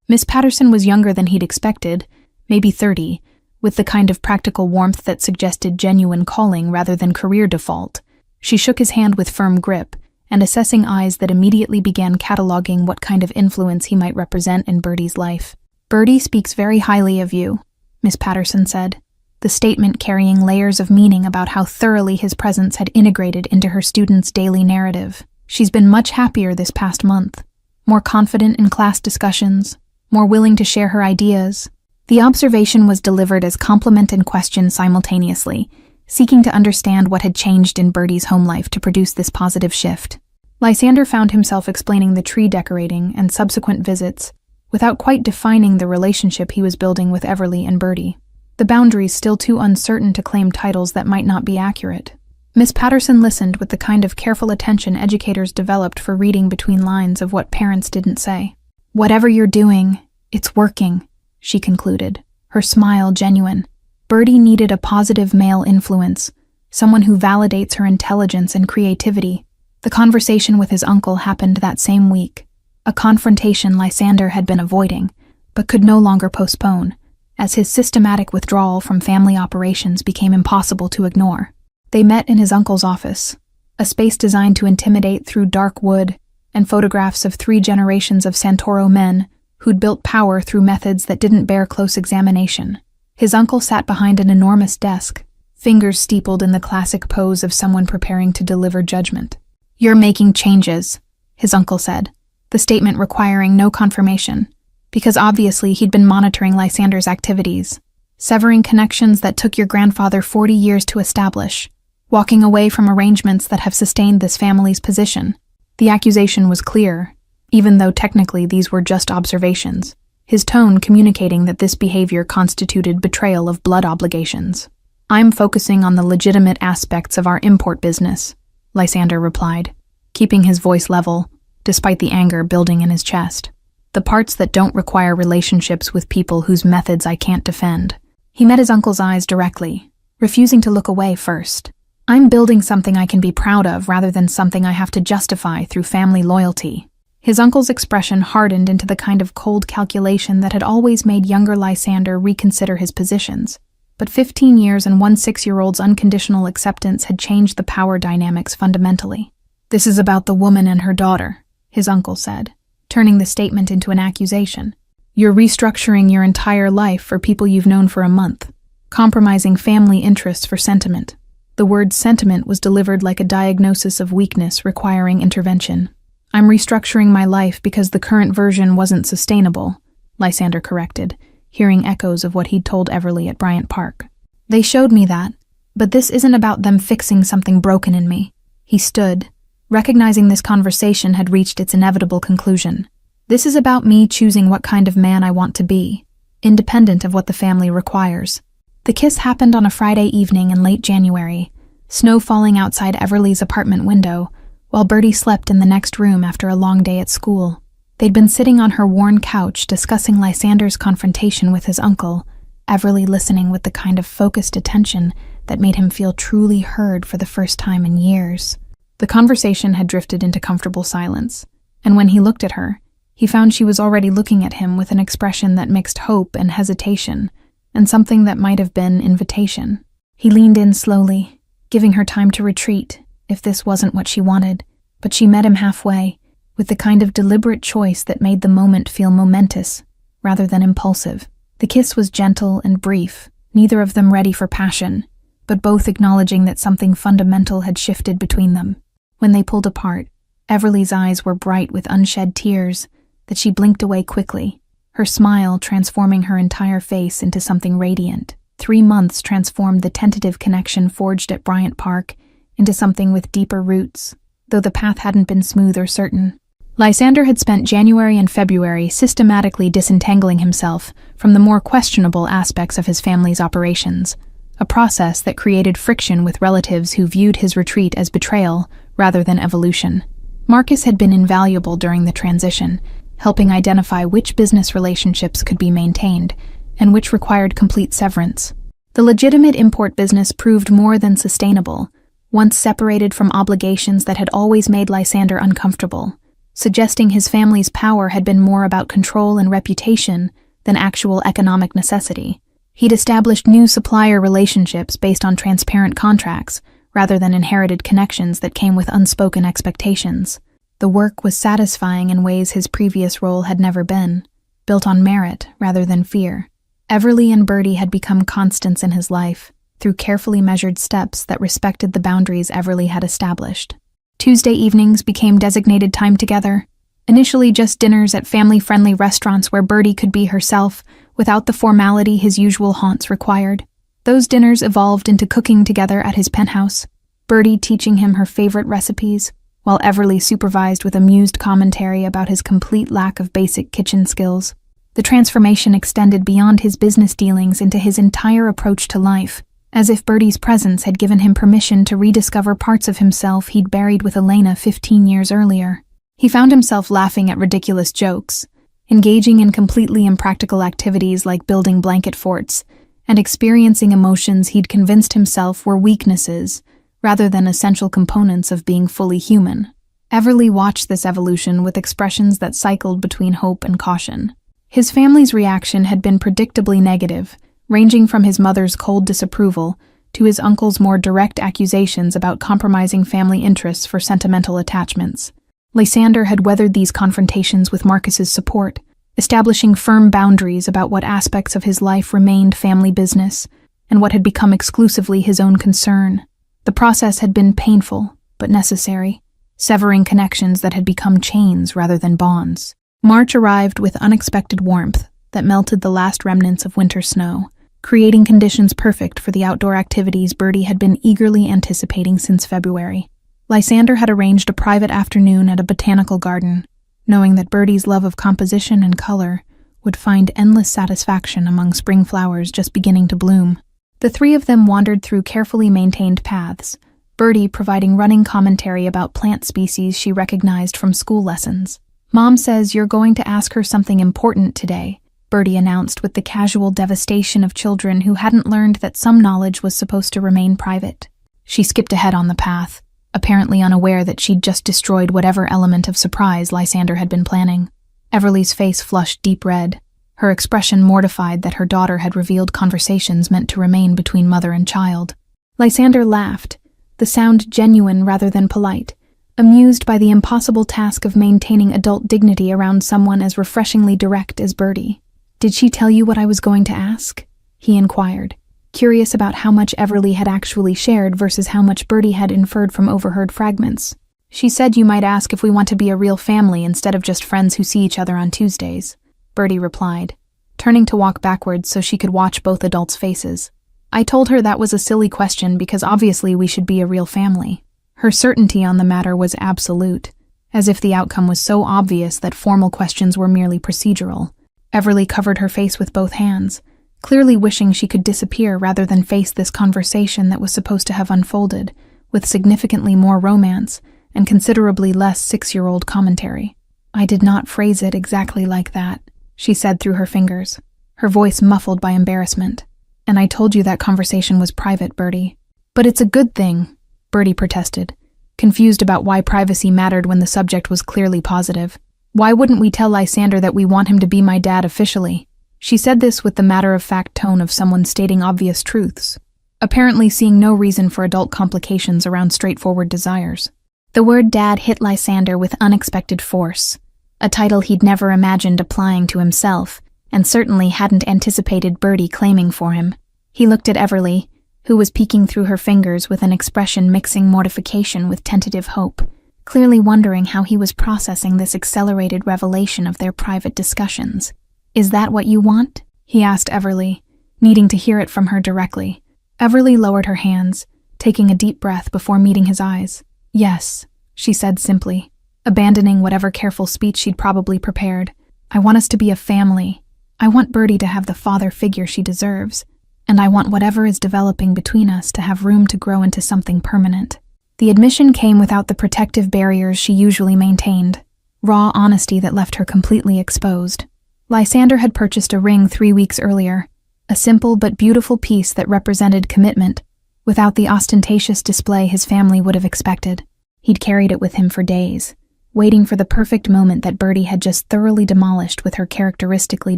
Miss Patterson was younger than he'd expected, maybe 30, with the kind of practical warmth that suggested genuine calling rather than career default. She shook his hand with firm grip, and assessing eyes that immediately began cataloging what kind of influence he might represent in Bertie's life. "Bertie speaks very highly of you," Miss Patterson said, the statement carrying layers of meaning about how thoroughly his presence had integrated into her students' daily narrative. "She's been much happier this past month, more confident in class discussions, more willing to share her ideas." The observation was delivered as compliment and question simultaneously, seeking to understand what had changed in Bertie's home life to produce this positive shift. Lysander found himself explaining the tree decorating and subsequent visits without quite defining the relationship he was building with Everly and Bertie, the boundaries still too uncertain to claim titles that might not be accurate. Miss Patterson listened with the kind of careful attention educators developed for reading between lines of what parents didn't say. "Whatever you're doing, it's working," she concluded, her smile genuine. Bertie needed a positive male influence, someone who validates her intelligence and creativity. The conversation with his uncle happened that same week, a confrontation Lysander had been avoiding, but could no longer postpone, as his systematic withdrawal from family operations became impossible to ignore. They met in his uncle's office, a space designed to intimidate through dark wood and photographs of 3 generations of Santoro men who'd built power through methods that didn't bear close examination. His uncle sat behind an enormous desk, fingers steepled in the classic pose of someone preparing to deliver judgment. "You're making changes," his uncle said, the statement requiring no confirmation, because obviously he'd been monitoring Lysander's activities, severing connections that took your grandfather 40 years to establish, walking away from arrangements that have sustained this family's position. The accusation was clear, even though technically these were just observations, his tone communicating that this behavior constituted betrayal of blood obligations. "I'm focusing on the legitimate aspects of our import business," Lysander replied, keeping his voice level, despite the anger building in his chest. "The parts that don't require relationships with people whose methods I can't defend." He met his uncle's eyes directly, refusing to look away first. "I'm building something I can be proud of rather than something I have to justify through family loyalty." His uncle's expression hardened into the kind of cold calculation that had always made younger Lysander reconsider his positions. But 15 years and one 6-year-old's unconditional acceptance had changed the power dynamics fundamentally. "This is about the woman and her daughter," his uncle said, turning the statement into an accusation. "You're restructuring your entire life for people you've known for a month, compromising family interests for sentiment." The word sentiment was delivered like a diagnosis of weakness requiring intervention. "I'm restructuring my life because the current version wasn't sustainable," Lysander corrected, hearing echoes of what he'd told Everly at Bryant Park. "They showed me that, but this isn't about them fixing something broken in me." He stood, recognizing this conversation had reached its inevitable conclusion. "This is about me choosing what kind of man I want to be, independent of what the family requires." The kiss happened on a Friday evening in late January, snow falling outside Everly's apartment window, while Bertie slept in the next room after a long day at school. They'd been sitting on her worn couch discussing Lysander's confrontation with his uncle, Everly listening with the kind of focused attention that made him feel truly heard for the first time in years. The conversation had drifted into comfortable silence, and when he looked at her, he found she was already looking at him with an expression that mixed hope and hesitation, and something that might have been invitation. He leaned in slowly, giving her time to retreat, if this wasn't what she wanted, but she met him halfway, with the kind of deliberate choice that made the moment feel momentous, rather than impulsive. The kiss was gentle and brief, neither of them ready for passion, but both acknowledging that something fundamental had shifted between them. When they pulled apart, Everly's eyes were bright with unshed tears that she blinked away quickly, her smile transforming her entire face into something radiant. 3 months transformed the tentative connection forged at Bryant Park into something with deeper roots, though the path hadn't been smooth or certain. Lysander had spent January and February systematically disentangling himself from the more questionable aspects of his family's operations, a process that created friction with relatives who viewed his retreat as betrayal rather than evolution. Marcus had been invaluable during the transition, helping identify which business relationships could be maintained and which required complete severance. The legitimate import business proved more than sustainable, once separated from obligations that had always made Lysander uncomfortable, suggesting his family's power had been more about control and reputation than actual economic necessity. He'd established new supplier relationships based on transparent contracts, rather than inherited connections that came with unspoken expectations. The work was satisfying in ways his previous role had never been, built on merit rather than fear. Everly and Bertie had become constants in his life, through carefully measured steps that respected the boundaries Everly had established. Tuesday evenings became designated time together, initially just dinners at family-friendly restaurants where Bertie could be herself without the formality his usual haunts required. Those dinners evolved into cooking together at his penthouse, Bertie teaching him her favorite recipes, while Everly supervised with amused commentary about his complete lack of basic kitchen skills. The transformation extended beyond his business dealings into his entire approach to life, as if Bertie's presence had given him permission to rediscover parts of himself he'd buried with Elena 15 years earlier. He found himself laughing at ridiculous jokes, engaging in completely impractical activities like building blanket forts, and experiencing emotions he'd convinced himself were weaknesses, rather than essential components of being fully human. Everly watched this evolution with expressions that cycled between hope and caution. His family's reaction had been predictably negative, ranging from his mother's cold disapproval to his uncle's more direct accusations about compromising family interests for sentimental attachments. Lysander had weathered these confrontations with Marcus's support, establishing firm boundaries about what aspects of his life remained family business and what had become exclusively his own concern. The process had been painful, but necessary, severing connections that had become chains rather than bonds. March arrived with unexpected warmth that melted the last remnants of winter snow, creating conditions perfect for the outdoor activities Bertie had been eagerly anticipating since February. Lysander had arranged a private afternoon at a botanical garden, knowing that Bertie's love of composition and color would find endless satisfaction among spring flowers just beginning to bloom. The three of them wandered through carefully maintained paths, Bertie providing running commentary about plant species she recognized from school lessons. "Mom says you're going to ask her something important today," Bertie announced with the casual devastation of children who hadn't learned that some knowledge was supposed to remain private. She skipped ahead on the path, apparently unaware that she'd just destroyed whatever element of surprise Lysander had been planning. Everly's face flushed deep red, her expression mortified that her daughter had revealed conversations meant to remain between mother and child. Lysander laughed, the sound genuine rather than polite, amused by the impossible task of maintaining adult dignity around someone as refreshingly direct as Bertie. "Did she tell you what I was going to ask?" he inquired, curious about how much Everly had actually shared versus how much Bertie had inferred from overheard fragments. "She said you might ask if we want to be a real family instead of just friends who see each other on Tuesdays," Bertie replied, turning to walk backwards so she could watch both adults' faces. "I told her that was a silly question because obviously we should be a real family." Her certainty on the matter was absolute, as if the outcome was so obvious that formal questions were merely procedural. Everly covered her face with both hands, clearly wishing she could disappear rather than face this conversation that was supposed to have unfolded, with significantly more romance and considerably less 6-year-old commentary. "I did not phrase it exactly like that," she said through her fingers, her voice muffled by embarrassment. "And I told you that conversation was private, Bertie." "But it's a good thing," Bertie protested, confused about why privacy mattered when the subject was clearly positive. "Why wouldn't we tell Lysander that we want him to be my dad officially?" She said this with the matter-of-fact tone of someone stating obvious truths, apparently seeing no reason for adult complications around straightforward desires. The word dad hit Lysander with unexpected force, a title he'd never imagined applying to himself, and certainly hadn't anticipated Bertie claiming for him. He looked at Everly, who was peeking through her fingers with an expression mixing mortification with tentative hope, clearly wondering how he was processing this accelerated revelation of their private discussions. "Is that what you want?" he asked Everly, needing to hear it from her directly. Everly lowered her hands, taking a deep breath before meeting his eyes. "Yes," she said simply. abandoning whatever careful speech she'd probably prepared. "I want us to be a family. I want Bertie to have the father figure she deserves. And I want whatever is developing between us to have room to grow into something permanent." The admission came without the protective barriers she usually maintained. Raw honesty that left her completely exposed. Lysander had purchased a ring 3 weeks earlier, a simple but beautiful piece that represented commitment, without the ostentatious display his family would have expected. He'd carried it with him for days, waiting for the perfect moment that Bertie had just thoroughly demolished with her characteristically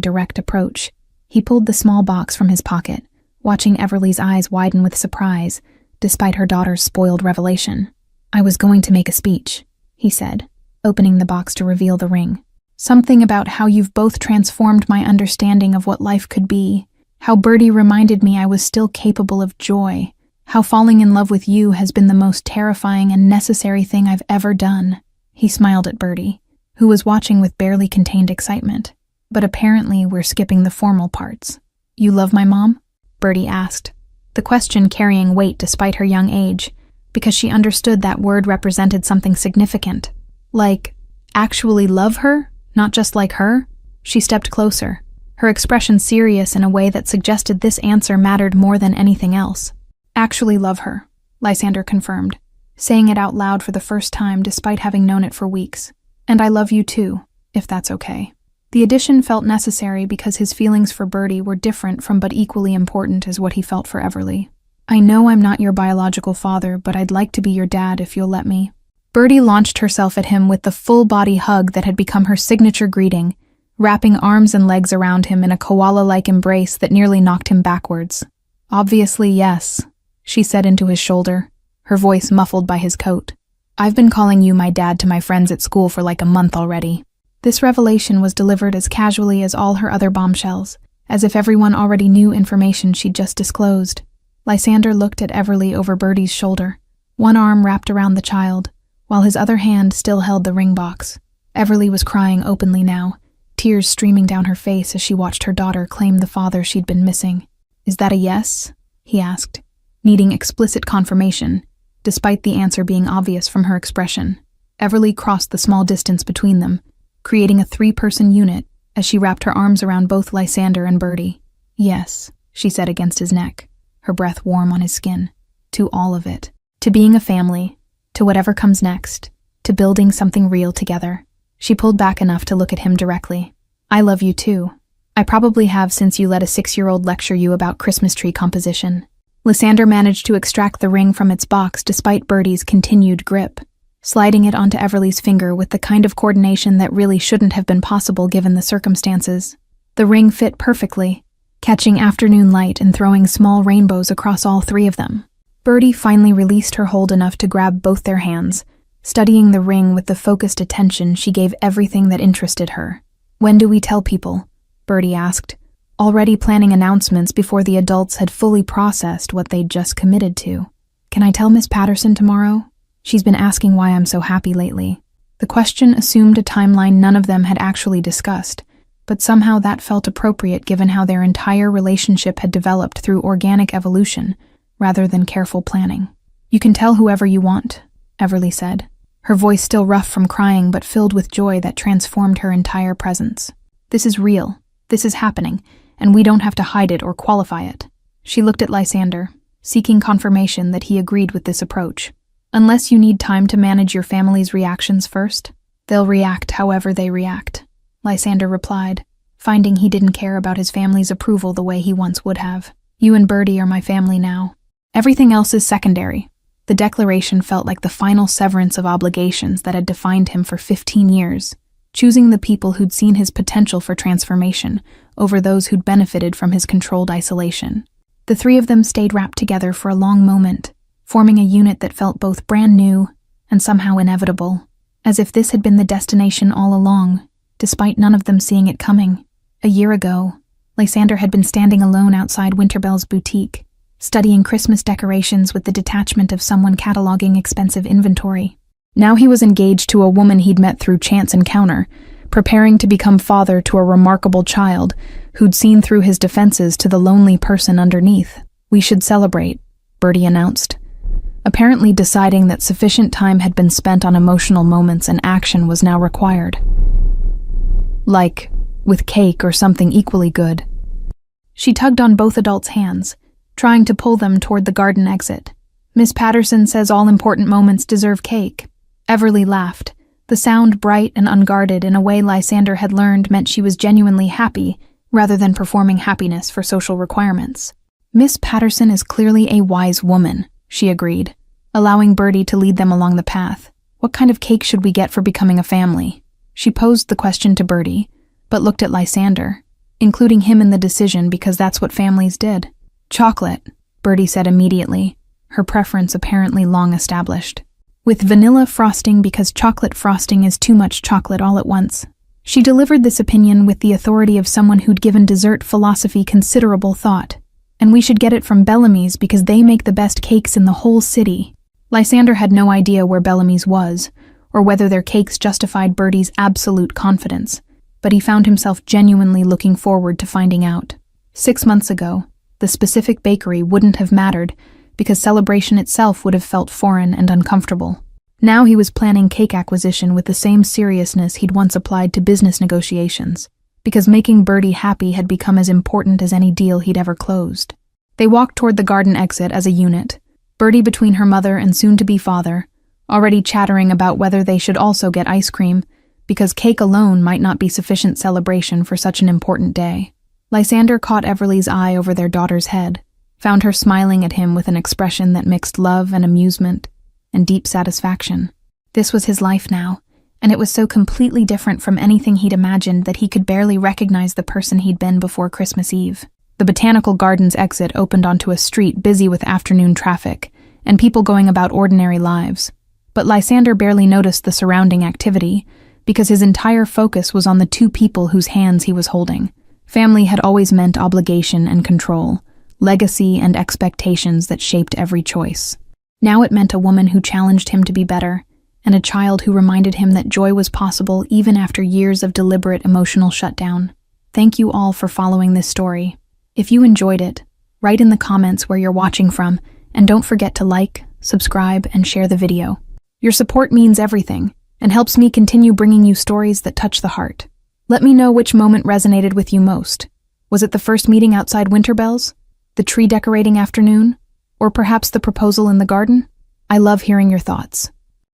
direct approach. He pulled the small box from his pocket, watching Everly's eyes widen with surprise, despite her daughter's spoiled revelation. "I was going to make a speech," he said, opening the box to reveal the ring. "Something about how you've both transformed my understanding of what life could be, how Bertie reminded me I was still capable of joy, how falling in love with you has been the most terrifying and necessary thing I've ever done." He smiled at Bertie, who was watching with barely contained excitement. "But apparently we're skipping the formal parts." "You love my mom?" Bertie asked, the question carrying weight despite her young age, because she understood that word represented something significant. Like, actually love her, not just like her? She stepped closer, her expression serious in a way that suggested this answer mattered more than anything else. "Actually love her," Lysander confirmed, saying it out loud for the first time despite having known it for weeks. "And I love you too, if that's okay." The addition felt necessary because his feelings for Bertie were different from but equally important as what he felt for Everly. "I know I'm not your biological father, but I'd like to be your dad if you'll let me." Bertie launched herself at him with the full-body hug that had become her signature greeting, wrapping arms and legs around him in a koala-like embrace that nearly knocked him backwards. "Obviously, yes," she said into his shoulder, her voice muffled by his coat. "I've been calling you my dad to my friends at school for like a month already." This revelation was delivered as casually as all her other bombshells, as if everyone already knew information she'd just disclosed. Lysander looked at Everly over Bertie's shoulder, one arm wrapped around the child, while his other hand still held the ring box. Everly was crying openly now, tears streaming down her face as she watched her daughter claim the father she'd been missing. "Is that a yes?" he asked, needing explicit confirmation, despite the answer being obvious from her expression. Everly crossed the small distance between them, creating a 3-person unit as she wrapped her arms around both Lysander and Bertie. "Yes," she said against his neck, her breath warm on his skin. "To all of it. To being a family, to whatever comes next, to building something real together." She pulled back enough to look at him directly. "I love you too. I probably have since you let a 6-year-old lecture you about Christmas tree composition." Lysander managed to extract the ring from its box despite Bertie's continued grip, sliding it onto Everly's finger with the kind of coordination that really shouldn't have been possible given the circumstances. The ring fit perfectly, catching afternoon light and throwing small rainbows across all 3 of them. Bertie finally released her hold enough to grab both their hands, studying the ring with the focused attention she gave everything that interested her. "When do we tell people?" Bertie asked, already planning announcements before the adults had fully processed what they'd just committed to. "Can I tell Miss Patterson tomorrow? She's been asking why I'm so happy lately." The question assumed a timeline none of them had actually discussed, but somehow that felt appropriate given how their entire relationship had developed through organic evolution, rather than careful planning. "You can tell whoever you want," Everly said, her voice still rough from crying but filled with joy that transformed her entire presence. "This is real, this is happening, and we don't have to hide it or qualify it." She looked at Lysander, seeking confirmation that he agreed with this approach. "Unless you need time to manage your family's reactions first, they'll react however they react," Lysander replied, finding he didn't care about his family's approval the way he once would have. "You and Bertie are my family now. Everything else is secondary." The declaration felt like the final severance of obligations that had defined him for 15 years, choosing the people who'd seen his potential for transformation over those who'd benefited from his controlled isolation. The 3 of them stayed wrapped together for a long moment, forming a unit that felt both brand new and somehow inevitable, as if this had been the destination all along, despite none of them seeing it coming. A year ago, Lysander had been standing alone outside Winterbell's boutique, studying Christmas decorations with the detachment of someone cataloging expensive inventory. Now he was engaged to a woman he'd met through chance encounter, preparing to become father to a remarkable child who'd seen through his defenses to the lonely person underneath. "We should celebrate," Bertie announced. apparently deciding that sufficient time had been spent on emotional moments and action was now required. Like, with cake or something equally good. She tugged on both adults' hands, trying to pull them toward the garden exit. Miss Patterson says all important moments deserve cake. Everly laughed, the sound bright and unguarded in a way Lysander had learned meant she was genuinely happy rather than performing happiness for social requirements. Miss Patterson is clearly a wise woman, she agreed, allowing Bertie to lead them along the path. What kind of cake should we get for becoming a family? She posed the question to Bertie, but looked at Lysander, including him in the decision because that's what families did. Chocolate, Bertie said immediately, her preference apparently long established. With vanilla frosting because chocolate frosting is too much chocolate all at once. She delivered this opinion with the authority of someone who'd given dessert philosophy considerable thought. And we should get it from Bellamy's because they make the best cakes in the whole city. Lysander had no idea where Bellamy's was, or whether their cakes justified Bertie's absolute confidence, but he found himself genuinely looking forward to finding out. 6 months ago, the specific bakery wouldn't have mattered because celebration itself would have felt foreign and uncomfortable. Now he was planning cake acquisition with the same seriousness he'd once applied to business negotiations, because making Bertie happy had become as important as any deal he'd ever closed. They walked toward the garden exit as a unit, Bertie between her mother and soon-to-be father, already chattering about whether they should also get ice cream, because cake alone might not be sufficient celebration for such an important day. Lysander caught Everly's eye over their daughter's head, found her smiling at him with an expression that mixed love and amusement, and deep satisfaction. This was his life now, and it was so completely different from anything he'd imagined that he could barely recognize the person he'd been before Christmas Eve. The Botanical Gardens exit opened onto a street busy with afternoon traffic, and people going about ordinary lives. But Lysander barely noticed the surrounding activity, because his entire focus was on the two people whose hands he was holding. Family had always meant obligation and control, legacy and expectations that shaped every choice. Now it meant a woman who challenged him to be better, and a child who reminded him that joy was possible even after years of deliberate emotional shutdown. Thank you all for following this story. If you enjoyed it, write in the comments where you're watching from, and don't forget to like, subscribe, and share the video. Your support means everything, and helps me continue bringing you stories that touch the heart. Let me know which moment resonated with you most. Was it the first meeting outside Winterbells? The tree decorating afternoon? Or perhaps the proposal in the garden? I love hearing your thoughts.